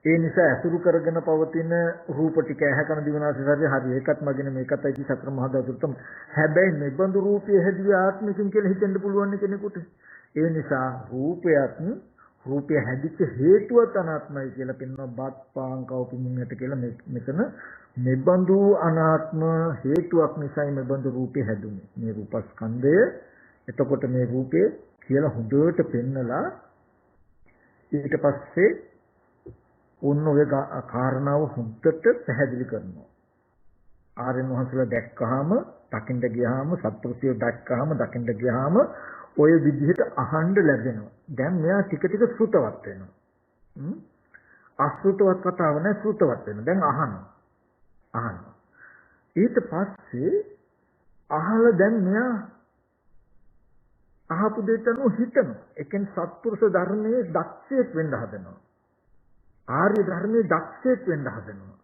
ඒ නිසා අසුරු කරගෙන පවතින රූප ටික ඇහැ කන දිවනාසය හරි ඒකත් මගින මේකත් ඇයි සතර මහා ධාතුත්ම. හැබැයි මෙබඳු රූපය හැදුවේ ආත්මිකින් කියලා හිතෙන්න පුළුවන් කෙනෙකුට. ඒ නිසා රූපය හැදිච්ච හේතුව අනාත්මයි කියලා පෙන්වන බත්පාන් කවුපිමුන්නට කියලා මෙතන මෙබඳු අනාත්ම හේතුවක් නිසායි මෙබඳු රූපය හැදුනේ. මේ රූපස්කන්ධය එතකොට මේ රූපේ කියලා හොඳට පෙන්නලා ඊට පස්සේ ඔන්න ඔය කාරණාව හොඳට පැහැදිලි කරනවා. ආර්යයන් වහන්සේලා දැක්කහම, දකින්න ගියාම, සත්පුරුෂයෝ දැක්කහම, දකින්න ගියාම ඔය විදිහට අහන්න ලැබෙනවා. දැන් මෙයා ටික ටික ශ්‍රුතවත් වෙනවා. අශ්‍රුතවත් කතාව නෑ ශ්‍රුතවත් වෙනවා. දැන් අහනවා. ඊට පස්සේ අහලා දැන් මෙයා අහපු දෙයට නෝ හිතනවා. ඒකෙන් සත්පුරුෂ ධර්මයේ දක්ෂයෙක් වෙන්න හදනවා. ආර්ය ධර්මයේ දක්ෂයෙක් වෙන්න හදනවා.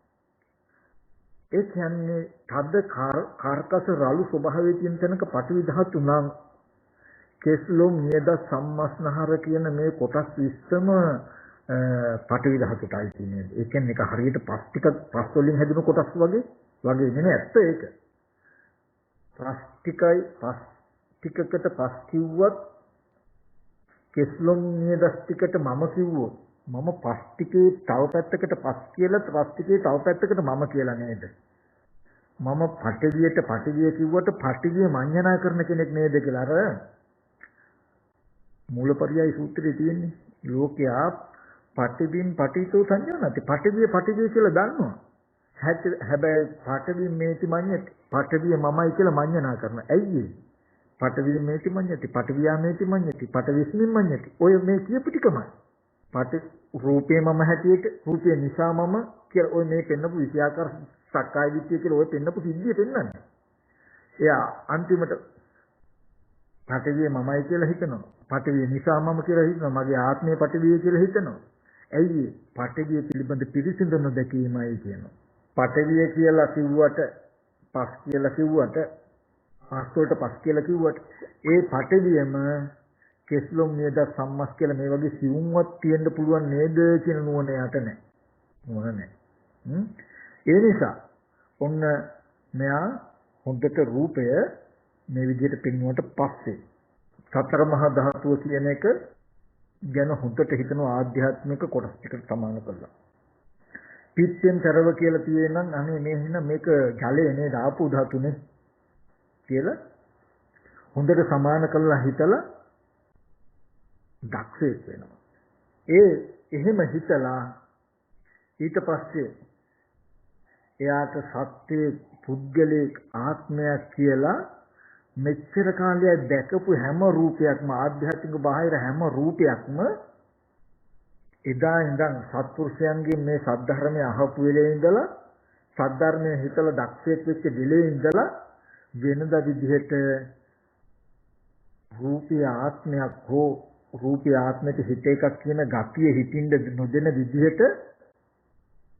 ඒ කියන්නේ තද කාර්කස රළු ස්වභාවයේ තියෙන තැනක පටිවි ධාතු නම් කෙස්ලොම් නියද සම්මස්නහර කියන මේ කොටස් 20ම පටිවි ධාතුටයි තියෙන්නේ. ඒ කියන්නේ ඒක හරියට පස් වලින් හැදුණු කොටස් වගේ නෙමෙයි ඇත්ත ඒක. පස් ටිකකට පස් කිව්වත් කෙස්ලොම් නියද ටිකට මම කිව්වොත් මම පස් ටිකේ තව පැත්තකට පස් කියලා පස් ටිකේ තව පැත්තකට මම කියලා නේද? මම පටිවිය කිව්වට පටිවිය මඤ්ඤණා කරන කෙනෙක් නේද කියලා අර මූලපරියාය සූත්‍රයේ තියෙන්නේ. ලෝකයා පටිවින් පටිතෝ සංඥානති. පටිවිය කියලා දන්නවා. හැබැයි පටිවිය මේති මඤ්ඤති. පටිවිය මමයි කියලා මඤ්ඤණා කරනවා. ඇයි ඒ? පටිවිය මේති මඤ්ඤති. පටිවියා මේති මඤ්ඤති. පටිවිස්මින් මඤ්ඤති. ඔය මේ කියපු ටිකමයි. රූපේ මම හැටියට රූපේ නිසා මම කියලා ඔය මේ පෙන්නපු විෂයාකාර සක්කාය දිට්ඨිය කියලා ඔය පෙන්නපු සිද්ධිය පෙන්නන්නේ. එයා අන්තිමට පටිවිය මමයි කියලා හිතනවා. පටිවිය නිසා මම කියලා හිතනවා. මගේ ආත්මය පටිවිය කියලා හිතනවා. ඇයි පටිවිය පිළිබඳ පිරිසිදු නොදැකීමයි කියනවා. පටිවිය කියලා කිව්වට පස් කියලා කිව්වට පස් වලට පස් කියලා කිව්වට ඒ පටිවියම කෙස්ලොම් නේද සම්මස් කියලා මේ වගේ සිවුම්වත් තියෙන්න පුළුවන් නේද කියන නුවණ යට නැහැ. නුවණ නැහැ. ඒ නිසා ඔන්න මෙයා හොඳට රූපය මේ විදිහට පෙන්වුවට පස්සේ සතර මහා ධාතුව කියන එක ගැන හොඳට හිතන ආධ්‍යාත්මික කොටස් ටිකට සමාන කරලා. පිච්චෙන් තරව කියලා තියෙනනම් අනේ මේ හින මේක ජලයේ නේද ආපෝ ධාතුනේ කියලා හොඳට සමාන කරලා හිතලා දක්ෂයෙක් වෙනවා. එහෙම හිතලා ඊට පස්සේ එයාට සත්‍ය පුද්ගලික ආත්මයක් කියලා මෙච්චර කාලයක් දැකපු හැම රූපයක්ම ආධ්‍යාත්මික බාහිර හැම රූපයක්ම එදා ඉඳන් සත්පුරුෂයන්ගේ මේ සද්ධර්මය අහපු වෙලේ ඉඳලා සද්ධර්මයේ හිතලා දක්ෂයෙක් වෙච්ච වෙලේ ඉඳලා වෙනද විදිහට රූපී ආත්මයක් හෝ රූපී ආත්මයට හිත එකක් කියන ගතිය හිතින්ද නොදෙන විදිහට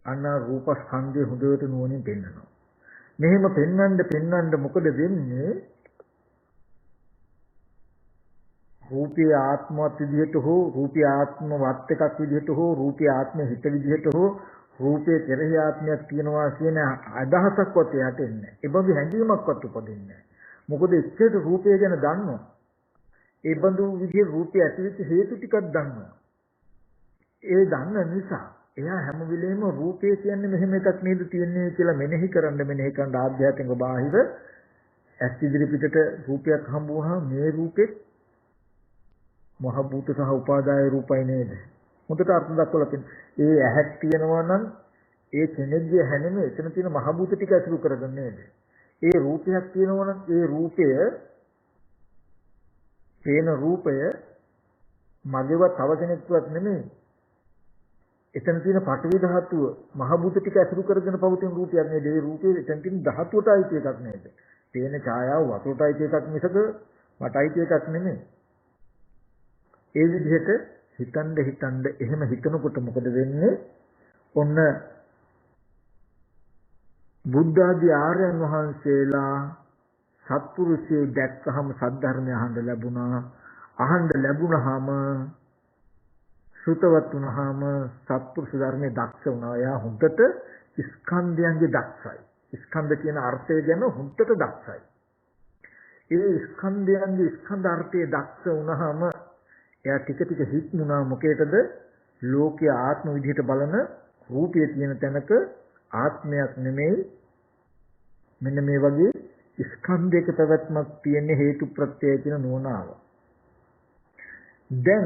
අන්න රූපස්කන්ධය හොඳට නුවණින් පෙන්වනවා. මෙහෙම පෙන්වන්න මොකද වෙන්නේ? රූපී ආත්මවත් විදිහට හෝ රූපී ආත්මවත් එකක් විදිහට හෝ රූපී ආත්ම හිත විදිහට හෝ රූපේ කෙරෙහි ආත්මයක් තියෙනවා කියන අදහසක්වත් එයාට එන්නේ නැහැ. ඒ බඳු හැඟීමක්වත් උපදින්නේ නැහැ. මොකද එච්චර රූපය ගැන දන්නවා. ඒ බඳු විදිහේ රූපය ඇතිවෙච්ච හේතු ටිකක් දන්නවා. ඒ දන්න නිසා එයා හැම වෙලේම රූපය කියන්නේ මෙහෙම එකක් නේද තියෙන්නේ කියලා මෙනෙහි කරන්න ආධ්‍යාත්මික බාහිර ඇස් ඉදිරි පිටට රූපයක් හම්බ වුණාම මේ රූපෙත් මහ භූත සහ උපාදාය රූපයි නේද? හොඳට අර්ථ දක්වලා තියෙනවා. ඒ ඇහක් තියෙනවා නම් ඒ කෙනෙක්ගේ හැනෙම එතන තියෙන මහ භූත ටික අසුරු කරගන්න නේද? ඒ රූපයක් තියෙනවා නම් ඒ රූපය පේන රූපය මගේවත් තව කෙනෙක්වත් නෙමෙයි. එතන තියෙන පඨවි ධාතුව මහ භූත ටික අසුරු කරගෙන පවතින රූපයක් නේද? ඒ රූපේ එතන තියෙන ධාතුවට අයිති එකක් නේද? පේන ඡායාව වතුරට අයිති එකක් මිසක මට අයිති එකක් නෙමෙයි. ඒ විදිහට හිතන්න එහෙම හිතනකොට මොකද වෙන්නේ? ඔන්න බුද්ධ ආදී ආර්යයන් වහන්සේලා සත්පුරුෂයෙක් දැක්කහම සද්ධර්මය අහන්න ලැබුණා. අහන්න ලැබුණාම සුතවත් වුණාම සත්පුරුෂ ධර්මයේ දක්ෂ වුණා. එයා හොඳට ස්කන්ධයන්ගේ දක්ෂයි. ස්කන්ධ කියන අර්ථය ගැන හොඳට දක්ෂයි. ඒ ස්කන්ධයන්ගේ ස්කන්ධ අර්ථයේ දක්ෂ වුණාම එයා ටික හික්මුණා. මොකේද? ලෝකයේ ආත්ම විදිහට බලන රූපයේ තියෙන තැනක ආත්මයක් නෙමෙයි. මෙන්න මේ වගේ ස්කන්ධයක පැවැත්මක් තියෙන හේතු ප්‍රත්‍යය කියන නුවණාව. දැන්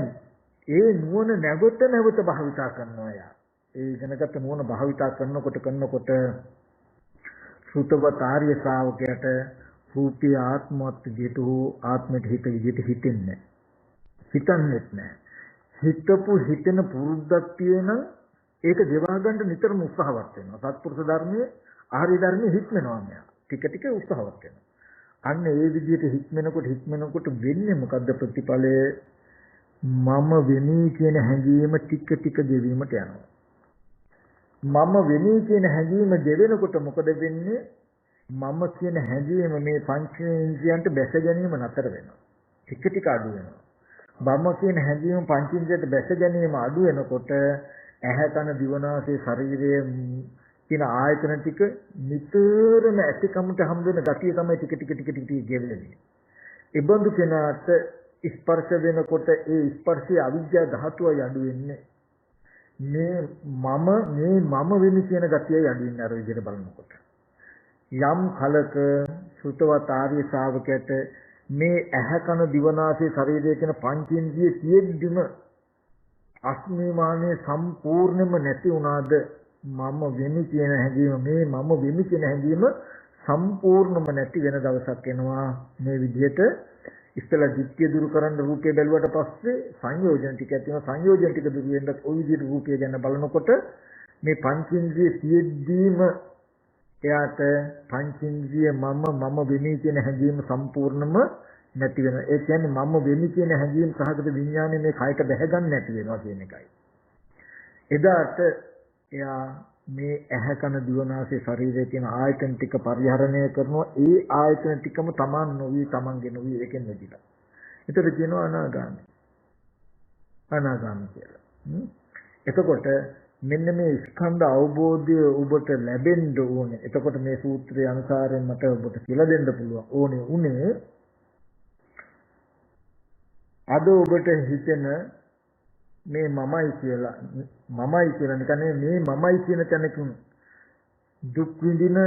ඒ නුවණ නැවත භාවිතා කරනවා යා. ඒ ඉගෙනගත්ත නුවණ භාවිතා කරනකොට සුතවත් ආර්ය ශ්‍රාවකයාට රූපී ආත්මවත් විදිහට හෝ ආත්මයට හිත විදිහට හිතෙන්නේ හිතන්නේත් නැහැ. හිතපු හිතෙන පුරුද්දක් තියෙන ඒක ගෙවා ගන්න නිතරම උත්සාහවත් වෙනවා. සත්පුරුෂ ධර්මයේ ආර්ය ධර්මයේ හික්මනවා මෙයා. ටික උත්සාහවත් වෙනවා. අන්න ඒ විදිහට හික්මනකොට වෙන්නේ මොකද්ද ප්‍රතිඵලය? මම වෙමි කියන හැඟීම ටික ගෙවීමට යනවා. මම වෙමි කියන හැඟීම ගෙවෙනකොට මොකද වෙන්නේ? මම කියන හැඟීම මේ පංචේන්ද්‍රයන්ට බැස ගැනීම නතර වෙනවා. ටික අඩු වෙනවා. මම කියන හැඟීම පංචේන්ද්‍රයට බැස ගැනීම අඩු වෙනකොට ඇහැ කන දිවනාසය ශරීරයේ කියන ආයතන ටික නිතරම ඇතිකමට හම් වෙන ගතිය තමයි ටික ගෙවෙන්නේ. ඒ බඳු කෙනාට ස්පර්ශ වෙනකොට ඒ ස්පර්ශයේ අවිද්‍යා ධාතුවයි අඩු වෙන්නේ. මේ මම වෙමි කියන ගතියයි අඩු වෙන්නේ අර විදිහට බලනකොට. යම් කලක සුතවත් ආර්ය ශ්‍රාවකයට මේ ඇහැ කන දිවනාසය ශරීරය කියන පංචේන්ද්‍රිය සියෙද්දිම අස්මිමානයේ සම්පූර්ණයෙන්ම නැති වුණාද? මම වෙමි කියන හැඟීම මම වෙමි කියන හැඟීම සම්පූර්ණයෙන්ම නැති වෙන දවසක් එනවා. මේ විදිහට ඉස්සලා දිට්ඨිය දුරු කරන්න රූපය බැලුවට පස්සේ සංයෝජන ටික ඇති වෙනවා. සංයෝජන ටික දුරු වෙනකොට ওই විදිහට රූපය ගැන බලනකොට මේ පංචේන්ද්‍රිය සියෙද්දීම එයාට පංචේන්ද්‍රිය මම වෙමි කියන හැඟීම සම්පූර්ණයෙන්ම නැති වෙනවා. ඒ කියන්නේ මම වෙමි කියන හැඟීම් සහගත විඥානය මේ කයට බැහැ නැති වෙනවා කියන එකයි. එදාට එයා මේ ඇහැ කන දිවනාසය ශරීරයේ තියෙන ආයතන ටික පරිහරණය කරනවා. ඒ ආයතන ටිකම තමන්ගේ නොවි එකෙන් නැතිලා. ඒතර කියනවා අනාගාමී කියලා. එතකොට මෙන්න මේ ස්කන්ධ අවබෝධය ඔබට ලැබෙන්න ඕනේ. එතකොට මේ සූත්‍රයේ අනුසාරයෙන් මට ඔබට කියලා දෙන්න පුළුවන් උනේ අද ඔබට හිතෙන මේ මමයි කියලා නිකන් මේ මමයි කියන තැනකින් දුක් විඳින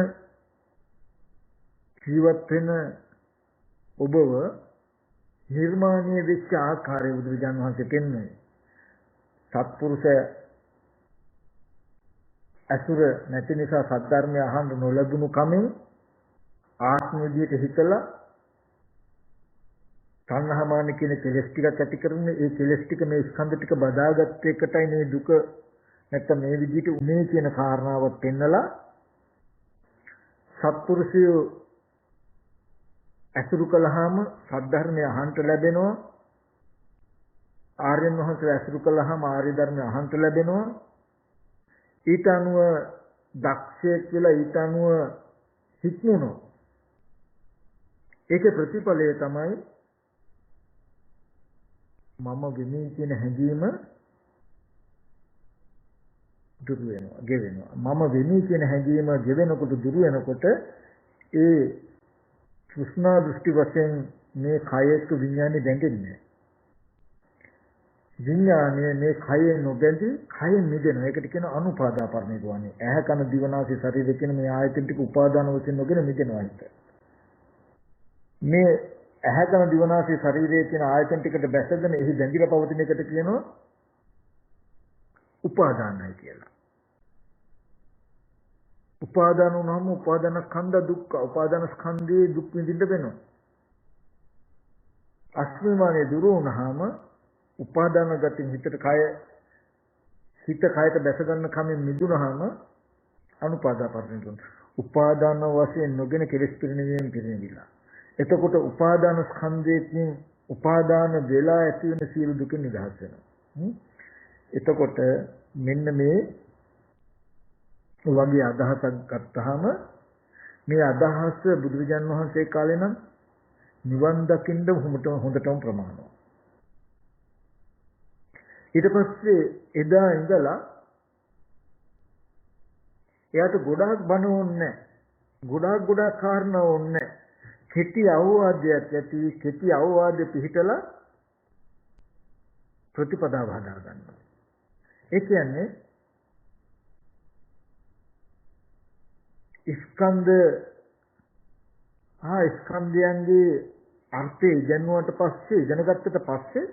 ජීවත් වෙන ඔබව නිර්මාණය වෙච්ච ආකාරය බුදුරජාණන් වහන්සේ පෙන්වන්නේ. සත්පුරුෂ අසුර නැති නිසා සද්ධර්මය අහන්න නොලැබුණු කමින් ආත්ම විදියට හිතලා තණ්හාමාන කියන කෙලෙස් ටිකක් ඇති කරන්නේ ඒ කෙලෙස් ටික මේ ස්කන්ධ ටික බදාගත්ත එකටයි මේ දුක නැත්නම් මේ විදියට උනේ කියන කාරණාව පෙන්නලා සත්පුරුෂය අසුරු කළාම සද්ධර්මය අහන්න ලැබෙනවා ආර්යයන් වහන්සේ අසුරු කළාම ආර්ය ධර්මය අහන්න ලැබෙනවා ඊට අනුව දක්ෂයෙක් වෙලා ඊට අනුව හික්මුණා ඒකේ ප්‍රතිඵලය තමයි මම වෙන්නේ කියන හැඟීම දුරු වෙනවා ගෙවෙනවා මම වෙන්නේ කියන හැඟීම ගෙවෙනකොට දුරු වෙනකොට ඒ තෘෂ්ණා දෘෂ්ටි වශයෙන් මේ කයෙක විඥානේ දැඟෙන්නේ විඥානේ මේ කයේ නොබැඳි කයෙන් මිදෙනවා ඒකට කියන අනුපාදා පරිණිරවාණය ඇහැ කන දිව නාසය ශරීරය කියන මේ ආයතන ටික උපාදාන වශයෙන් නොගෙන මිදෙනවා හිත මේ ඇහැ කන දිව නාසය ශරීරය කියන ආයතන ටිකට බැසගෙන එහි බැඳිලා පවතින එකට කියනවා උපාදානයි කියලා උපාදාන වුණාම උපාදාන ස්කන්ධ දුක්ඛ උපාදාන ස්කන්ධේ දුක් විඳින්න වෙනවා අස්මිමානේ දුරු වුණාම උපාදාන ගතිය හිතට කය හිත කයට බැස ගන්න කමෙන් මිදුනහම අනුපාදා පරිණතන උපාදාන වශයෙන් නොගෙන කෙලෙස් පිරිනවීම පිරිනවිලා එතකොට උපාදාන ස්කන්ධයෙන් උපාදාන වෙලා ඇති වෙන සියලු දුක නිදහස් වෙනවා එතකොට මෙන්න මේ වගේ අදහසක් ගත්තාම මේ අදහස බුදුරජාන් වහන්සේ කාලේ නම් නිවන් දකින්න හොඳටම ප්‍රමාණවත්. ඊට පස්සේ එදා ඉඳලා එයාට ගොඩාක් බණ ඕනේ ගොඩාක් කාරණා ඕනේ කෙටි අවවාදයක් ඇති කෙටි අවවාදෙ පිළිහිටලා ප්‍රතිපදාව හදා ගන්නවා. ඒ කියන්නේ ස්කන්ධයන්ගේ අර්ථය ඉගෙනුවට පස්සේ ඉගෙනගත්තට පස්සේ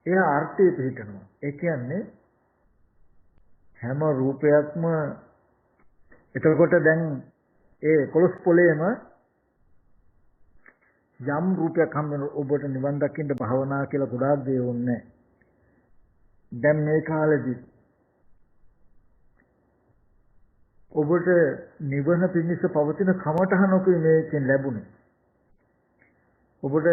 එයා අර්ථය පිළිටනවා. ඒ කියන්නේ හැම රූපයක්ම එතකොට දැන් ඒ කොළොස් පොළේම යම් රූපයක් හම් වෙන ඔබට නිවන් දකින්න භාවනා කියලා ගොඩාක් දේ ඕනේ. දැන් මේ කාලෙදි ඔබට නිවන පිණිස පවතින කමඨහනකුයි මේකෙන් ලැබුණේ. ඔබට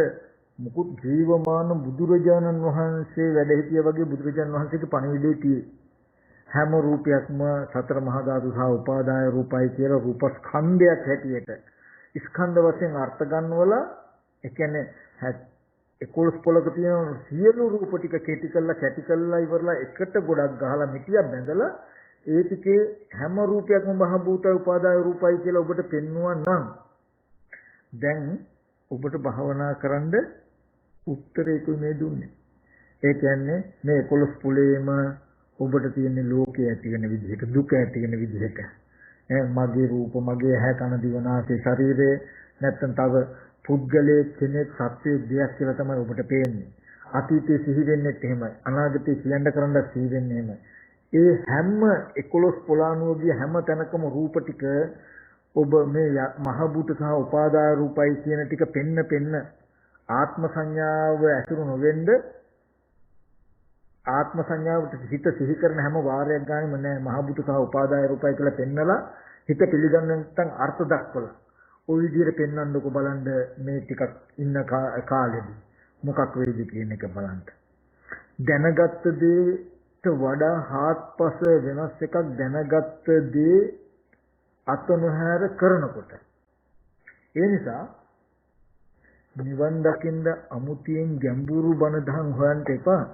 මුකුත් ජීවමාන බුදුරජාණන් වහන්සේ වැඩ සිටිය වගේ බුදුරජාණන් වහන්සේගේ පණිවිඩය තියෙයි. හැම රූපයක්ම සතර මහා ධාතු සහ උපාදාය රූපයි කියලා රූපස්කන්ධයක් හැටියට ස්කන්ධ වශයෙන් අර්ථ ගන්නවලා ඒ කියන්නේ 11 පොලක තියෙන සියලු රූප ටික කැටි කරලා ඉවරලා එකට ගොඩක් ගහලා මිටියක් බැඳලා ඒ ටිකේ හැම රූපයක්ම මහ භූතය උපාදාය රූපයි කියලා ඔබට පෙන්වුවා නම් දැන් ඔබට භාවනා කරන්න උත්තරේකුයි මේ දුන්නේ. ඒ කියන්නේ මේ 11 පොලේම ඔබට තියෙන ලෝකයේ ඇති වෙන විදිහට දුක ඇති වෙන විදිහට මගේ රූප මගේ ඇහැ කන දිව නාසය ශරීරය නැත්තම් තව පුද්ගලයේ කෙනෙක් සත්‍යයේ දෙයක් කියලා තමයි ඔබට පේන්නේ. අතීතයේ සිහි වෙන්නේත් එහෙමයි. අනාගතයේ කියන්න කරන්න සිහි වෙන්නේ එහෙමයි. ඒ හැම 11 පොළානුවගේ හැම තැනකම රූප ටික ඔබ මේ මහ භූත සහ උපාදාය රූපයි කියන ටික පෙන්න ආත්ම සංඥාව ඇසුරු නොවෙන්න ආත්ම සංඥාවට හිත සිහි කරන හැම වාරයක් ගානෙම නෑ මහ භූත සහ උපාදාය රූපයි කියලා පෙන්නලා හිත පිළිගන්න නැත්නම් අර්ථ දක්වලා ওই විදිහට පෙන්වන්නකො බලන්න මේ ටිකක් ඉන්න කාලෙදී මොකක් වෙයිද කියන එක බලන්න. දැනගත්ත දේට වඩා හාත්පස වෙනස් එකක් දැනගත්ත දේ අතනොහැර කරනකොට. ඒ නිසා නිවන් දකින්න අමුතියෙන් ගැඹුරු බණ දහම් හොයන්න එපා.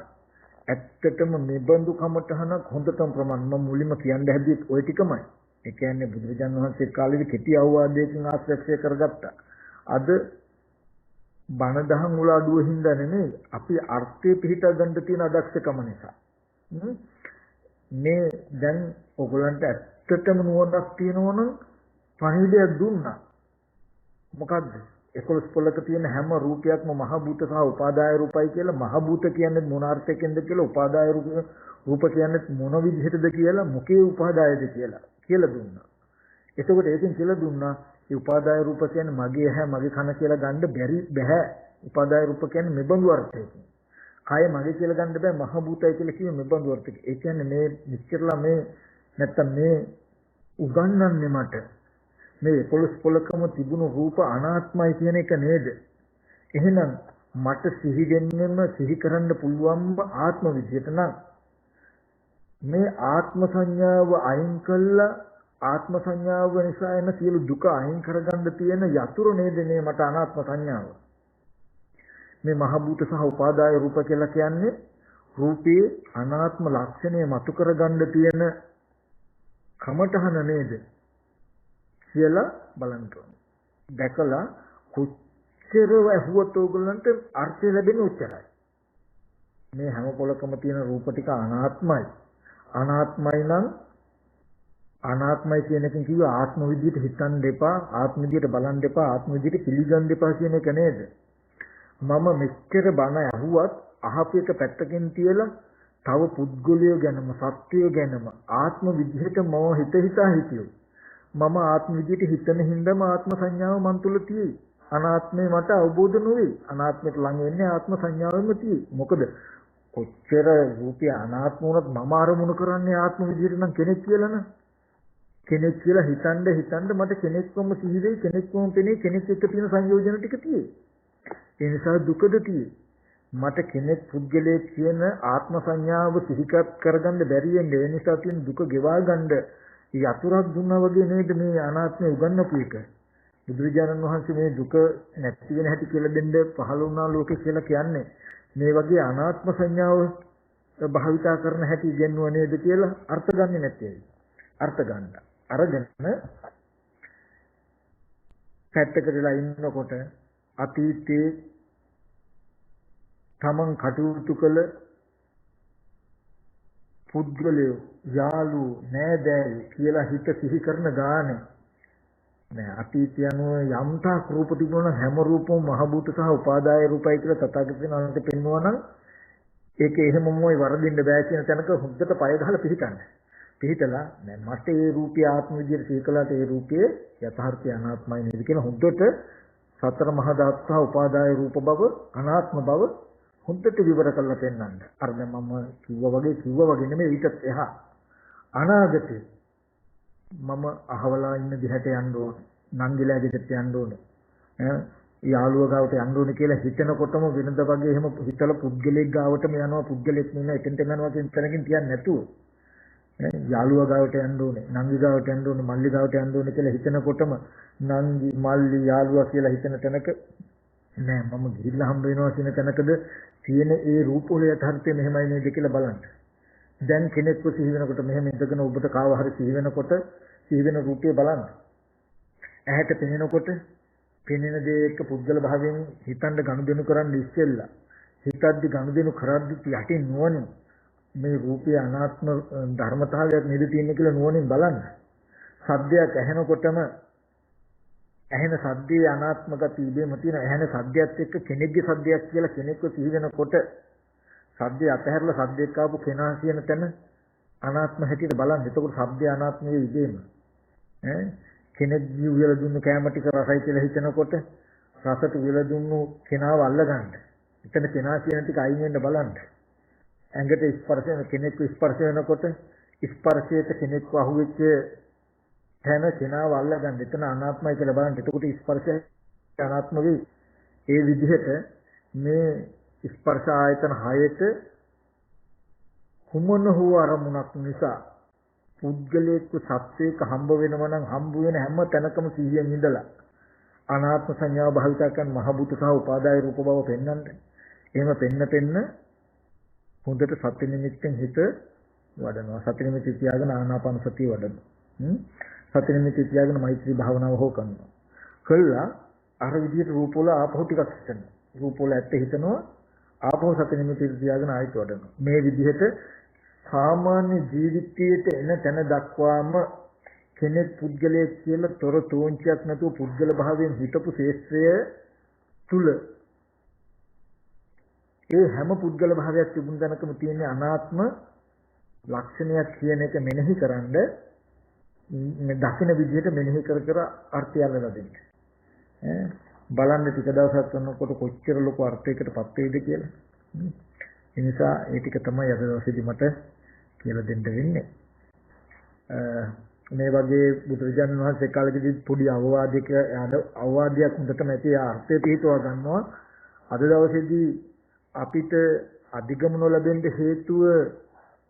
ඇත්තටම මෙබඳු කමටහනක් හොඳටම ප්‍රමාණ මම මුලින්ම කියන්න හැදුවේ ওই ටිකමයි. ඒ කියන්නේ බුදුරජාණන් වහන්සේ කාලේදී කෙටි අවවාදයකින් ආශ්‍රය කරගත්තා. අද බණ දහම් වල අඩුව හින්දා නෙමෙයි අපි අර්ථය පිළිහිටා ගන්න තියෙන අදක්ෂකම නිසා. මේ දැන් ඔයගලන්ට ඇත්තටම නුවණක් තියෙනවනම් පණිවිඩයක් දුන්නා. මොකද්ද? 11 පොලක තියෙන හැම රූපයක්ම මහ භූත සහ උපාදාය රූපයි කියලා මහ භූත කියන්නේ මොන අර්ථයකින්ද කියලා උපාදාය රූප කියන්නේ මොන විදිහටද කියලා මොකේ උපාදායද කියලා දුන්නා. එතකොට ඒකෙන් කියලා දුන්නා මේ උපාදාය රූප කියන්නේ මගේ ඇහැ මගේ කන කියලා ගන්න බැහැ. උපාදාය රූප කියන්නේ මෙබඳු අර්ථයකින්. කාය මගේ කියලා ගන්න බෑ මහ භූතයි කියලා කියන්නේ මෙබඳු අර්ථයකින්. ඒ කියන්නේ මේ නිශ්චරලා මේ නැත්තම් මේ උගන්වන්නේ මට මේ 11 පොලකම තිබුණු රූප අනාත්මයි කියන එක නේද? එහෙනම් මට සිහි වෙන්නෙම සිහි කරන්න පුළුවන්ම ආත්ම විදියට නම් මේ ආත්ම සංඥාව අයින් කළා ආත්ම සංඥාව නිසා එන සියලු දුක අයින් කරගන්න තියෙන යතුරු නේද මේ මට අනාත්ම සංඥාව. මේ මහ භූත සහ උපාදාය රූප කියලා කියන්නේ රූපේ අනාත්ම ලක්ෂණය මතු කරගන්න තියෙන කමඨහන නේද කියලා බලන්න ඕනේ. දැකලා කොච්චර වැහුවත් ඕගොල්ලන්ට අර්ථය ලැබෙන්නේ උච්චරයි. මේ හැම පොලකම තියෙන රූප ටික අනාත්මයි. අනාත්මයි නම් අනාත්මයි කියන එකෙන් කිව්ව ආත්ම විදියට හිතන්න එපා, ආත්ම විදියට බලන්න එපා, ආත්ම විදියට පිළිගන්න එපා කියන එක නේද? මම මෙච්චර බණ ඇහුවත් අහපු එක පැත්තකින් තියලා තව පුද්ගලයෝ ගැනම සත්‍යය ගැනම ආත්ම විදිහට මම හිතා හිටියෝ. මම ආත්ම විදිහට හිතන හින්දාම ආත්ම සංඥාව මන් තුල තියෙයි. අනාත්මේ මට අවබෝධ නොවේ. අනාත්මයට ළඟ වෙන්නේ ආත්ම සංඥාවෙම තියෙයි. මොකද කොච්චර රූපය අනාත්ම වුණත් මම අරමුණු කරන්නේ ආත්ම විදිහට නම් කෙනෙක් කියලා න ะ. කෙනෙක් කියලා හිතන්න මට කෙනෙක්වම සිහි වෙයි, කෙනෙක්වම පෙනේ, කෙනෙක් එක්ක තියෙන සංයෝජන ටික තියෙයි. ඒ නිසා දුකද තියෙයි. මට කෙනෙක් පුද්ගලයෙක් කියන ආත්ම සංඥාව සිහිකත් කරගන්න බැරි වෙන්නේ ඒ නිසා තියෙන දුක ගෙවා ගන්න යතුරක් දුන්නා වගේ නේද මේ අනාත්මය උගන්වපු එක. බුදුරජාණන් වහන්සේ මේ දුක නැති වෙන හැටි කියලා දෙන්න පහළ වුණා ලෝකේ කියලා කියන්නේ මේ වගේ අනාත්ම සංඥාව භාවිතා කරන හැටි ඉගෙනුව නේද කියලා අර්ථ ගන්නෙ නැති ඇයි. අර්ථ ගන්න. අරගෙන පැත්තකටලා ඉන්නකොට අතීතේ තමන් කටයුතු කළ පුද්ගලයෝ යාළුවෝ නෑදෑයෝ කියලා හිත සිහි කරන ගානේ නෑ අතීතය අනුව යම්තා රූප තිබුණා හැම රූපම මහ භූත සහ උපාදාය රූපයි කියලා තථාගතයන් වහන්සේ පෙන්වනවා නම් ඒක එහෙමමයි වරදින්න බෑ කියන තැනක හුද්දට පය ගහලා පිළිකන්න. පිළිතලා නෑ මට ඒ රූපය ආත්ම විදියට සිහි කළාට ඒ රූපයේ යථාර්ථය අනාත්මයි නේද කියන හුද්දට සතර මහා ධාතු සහ උපාදාය රූප බව අනාත්ම බව හොඳට විවර කරලා පෙන්නන්න. අර දැන් මම කිව්වා වගේ නෙමෙයි ඊටත් එහා. අනාගතේ මම අහවලා ඉන්න දිහට යන්න ඕනේ. නංගිලා ගෙදරට යන්න ඕනේ. යාළුවා ගාවට යන්න ඕනේ කියලා හිතනකොටම වෙනද වගේ එහෙම හිතලා පුද්ගලෙක් ගාවටම යනවා පුද්ගලෙක් නෙන්න එතෙන්ට යනවා කියන තැනකින් තියන්නේ නැතුව. යාළුවා ගාවට යන්න ඕනේ. නංගි ගාවට යන්න ඕනේ. මල්ලි ගාවට යන්න ඕනේ කියලා හිතනකොටම නංගි මල්ලි යාළුවා කියලා හිතන තැනක නෑ මම ගිහිල්ලා හම්බ වෙනවා කියන තැනකද තියෙන ඒ රූප වල යථාර්ථය මෙහෙමයි නේද කියලා බලන්න. දැන් කෙනෙක්ව සිහි වෙනකොට මෙහෙම ඉඳගෙන ඔබට කාව හරි සිහි වෙනකොට සිහි වෙන රූපය බලන්න. ඇහැට පෙනෙනකොට පෙනෙන දේ එක්ක පුද්ගල භාවයෙන් හිතන්න ගනුදෙනු කරන්න ඉස්සෙල්ලා හිතද්දි ගනුදෙනු කරද්දි යටින් නුවණින් මේ රූපය අනාත්ම ධර්මතාවයක් නේද තියෙන්නේ කියලා නුවණින් බලන්න. සද්දයක් ඇහෙනකොටම ඇහෙන සද්දේ අනාත්ම ගතිය ඉබේම තියෙන ඇහෙන සද්දයත් එක්ක කෙනෙක්ගේ සද්දයක් කියලා කෙනෙක්ව සිහි වෙනකොට සද්දේ අතහැරලා සද්දයක් ආපු කෙනා කියන තැන අනාත්ම හැටියට බලන්න. එතකොට සද්දේ අනාත්මයේ ඉබේම කෙනෙක් ජීවිල දුන්නු කැම ටික රසයි කියලා හිතනකොට රසට විල දුන්නු කෙනාව අල්ලගන්න. එතන කෙනා කියන ටික අයින් වෙන්න බලන්න. ඇඟට ස්පර්ශ වෙන කෙනෙක්ව ස්පර්ශ වෙනකොට ස්පර්ශයට කෙනෙක්ව අහුවෙච්ච තැන කෙනාව අල්ලගන්න. එතන අනාත්මයි කියලා බලන්න. එතකොට ස්පර්ශය අනාත්ම වෙයි. ඒ විදිහට මේ ස්පර්ශ ආයතන 6ට කුමන හෝ අරමුණක් නිසා පුද්ගලයෙක්ව සත්‍යයක හම්බ වෙනවා නම් හම්බ වෙන හැම තැනකම සිහියෙන් ඉඳලා අනාත්ම සංඥාව භාවිත කරන මහ භූත සහ උපාදාය රූප බව පෙන්වන්න. එහෙම පෙන්න හොඳට සත්‍ය නිමිත්තෙන් හිත වඩනවා. සත්‍ය නිමිති තියාගෙන ආනාපාන සතිය වඩනවා. සත්‍ය නිමිති තියාගෙන මෛත්‍රී භාවනාව හෝ කරනවා. කළා අර විදිහට රූප වල ආපහු ටිකක් හිතනවා. රූප වල ඇත්ත හිතනවා ආපහු සත්‍ය නිමිති තියාගෙන ආයෙත් වඩනවා. මේ විදිහට සාමාන්‍ය ජීවිතයේ එන තැන දක්වාම කෙනෙක් පුද්ගලයෙක් කියලා තොර තෝංචයක් නැතුව පුද්ගල භාවයෙන් හිතපු ශේෂ්ත්‍රය තුල ඒ හැම පුද්ගල භාවයක් තිබුණ දැනකම තියෙන අනාත්ම ලක්ෂණයක් කියන එක මෙනෙහි කරන්ඩ මේ දකින විදිහට මෙනෙහි කර කර අර්ථය අල්ලලා දෙන්න. බලන්න ටික දවසක් කරනකොට කොච්චර ලොකු අර්ථයකටපත් වේද කියලා. ඒ නිසා ඒ ටික තමයි අද දවසේදී මට කියලා දෙන්න වෙන්නේ. මේ වගේ බුදුරජාණන් වහන්සේ කාලෙකදී පොඩි අවවාදයක් හොඳටම ඇති අර්ථය පිටව ගන්නවා. අද දවසේදී අපිට අධිගමන ලැබෙන්න හේතුව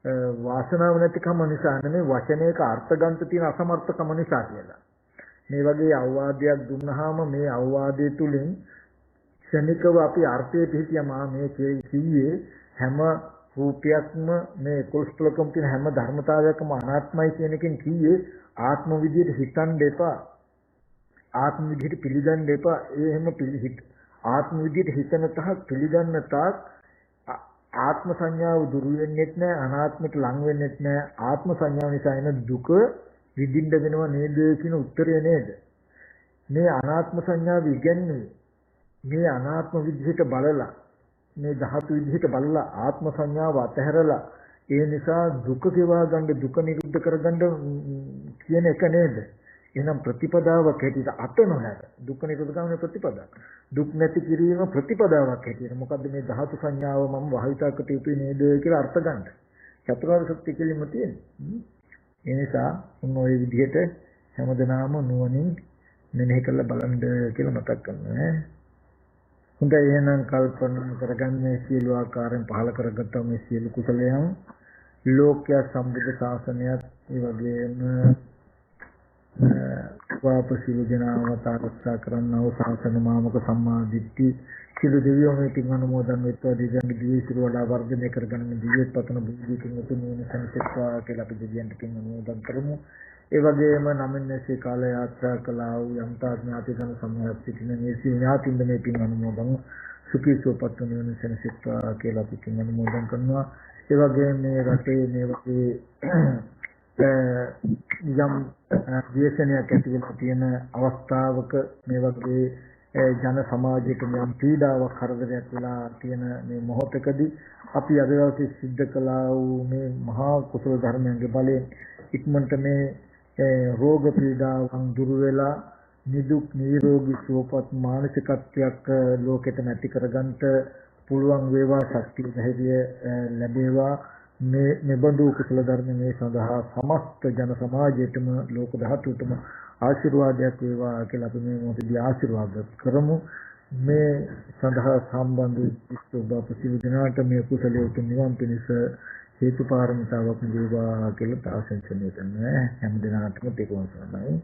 වාසනාව නැතිකම නිසා නෙමෙයි වචනයක අර්ථ ගන්න තියෙන අසමර්ථකම නිසා කියලා. මේ වගේ අවවාදයක් දුන්නාම මේ අවවාදය තුලින් ක්ෂණිකව අපි අර්ථය පිළිතියම මේ කිව්වේ හැම රූපයක්ම මේ 11 කලකම් තියෙන හැම ධර්මතාවයක්ම අනාත්මයි කියන එකෙන් කිව්වේ ආත්ම විදියට හිතන්න එපා. ආත්ම විදියට පිළිගන්න එපා. ඒ හැම ආත්ම විදියට හිතන තාක් පිළිගන්න තාක් ආත්ම සංඥාව දුරු වෙන්නේත් නැහැ, අනාත්මයට ලං වෙන්නේත් නැහැ. ආත්ම සංඥාව නිසා එන දුක විඳින්න වෙනව නේද කියන උත්තරය නේද? මේ අනාත්ම සංඥාව ඉගෙනන්නේ මේ අනාත්ම විදිහට බලලා මේ ධාතු විදිහට බලලා ආත්ම සංඥාව අතහැරලා ඒ නිසා දුක ගෙවා ගන්න දුක නිරුද්ධ කරගන්න කියන එක නේද? එහෙනම් ප්‍රතිපදාවක් හැටියට අත නොහැර දුක නිරුද්ධ කරන ප්‍රතිපදාව. දුක් නැති කිරීම ප්‍රතිපදාවක් හැටියට මොකද්ද මේ ධාතු සංඥාව මම වහිතාකට යුතුයි නේද කියලා අර්ථ ගන්න. චතුරාර්ය සත්‍ය කෙලින්ම තියෙන්නේ. ඒ නිසා ඔය විදිහට හැමදෙනාම නුවණින් මෙනෙහි කරලා බලන්න කියලා මතක් කරනවා. හොඳයි එහෙනම් කල්පනා කරගන්නේ සියලු ආකාරයෙන් පහල කරගත්ත මේ සියලු කුසලයන් ලෝක්‍ය සම්බුද්ධ ශාසනයත් ඒ වගේම වාපසිලු ජනාවත ආරක්ෂා කරන්නව ශාසන මාමක සම්මා දිට්ඨි සිළු දෙවියෝ මේ පින් අනුමෝදන් වෙත්වා දෙවියන්ගේ දිවිසිරු වඩා වර්ධනය කරගන්න දිවිත් පතන බුද්ධිකින් උතුම් වෙන සංසිද්ධා කියලා අපි දෙවියන්ට පින් අනුමෝදන් කරමු. ඒ වගේම නමින්සේ කාල යාත්‍රා කළා වූ යම්තා ඥාති ගණ සමූහයක් සිටින මේ සිල් ඥාතින්ද මේ පින් අනුමෝදන් සුඛී සුවපත් වෙන සංසිද්ධා කියලා අපි පින් අනුමෝදන් කරනවා. ඒ වගේම මේ රටේ මේ වගේ යම් දේශනයක් ඇති වෙලා තියෙන අවස්ථාවක මේ වගේ ජන සමාජයට යම් පීඩාවක් කරදරයක් වෙලා තියෙන මේ මොහොතකදී අපි අද දවසේ සිද්ධ කළා වූ මේ මහා කුසල ධර්මයන්ගේ බලයෙන් ඉක්මනට මේ රෝග පීඩාවන් දුරු වෙලා නිදුක් නිරෝගී සුවපත් මානසිකත්වයක් ලෝකෙට නැති කරගන්න පුළුවන් වේවා ශක්තිය ධෛර්යය ලැබේවා. මේ නිබඳු කුසල ධර්ම මේ සඳහා සමස්ත ජන සමාජයටම ලෝක ධාතුටම ආශිර්වාදයක් වේවා කියලා අපි මේ මොහොතේදී ආශිර්වාද කරමු. මේ සඳහා සම්බන්ධ ඉස්තෝබ ප්‍රතිවිධ දිනාට මේ කුසලයේ උතුම් නිවන් පිණිස හේතු පාරමිතාවක් වේවා කියලා ආශිර්වාද කරනවා. හැම දිනකටම තේරුම් ගන්නයි.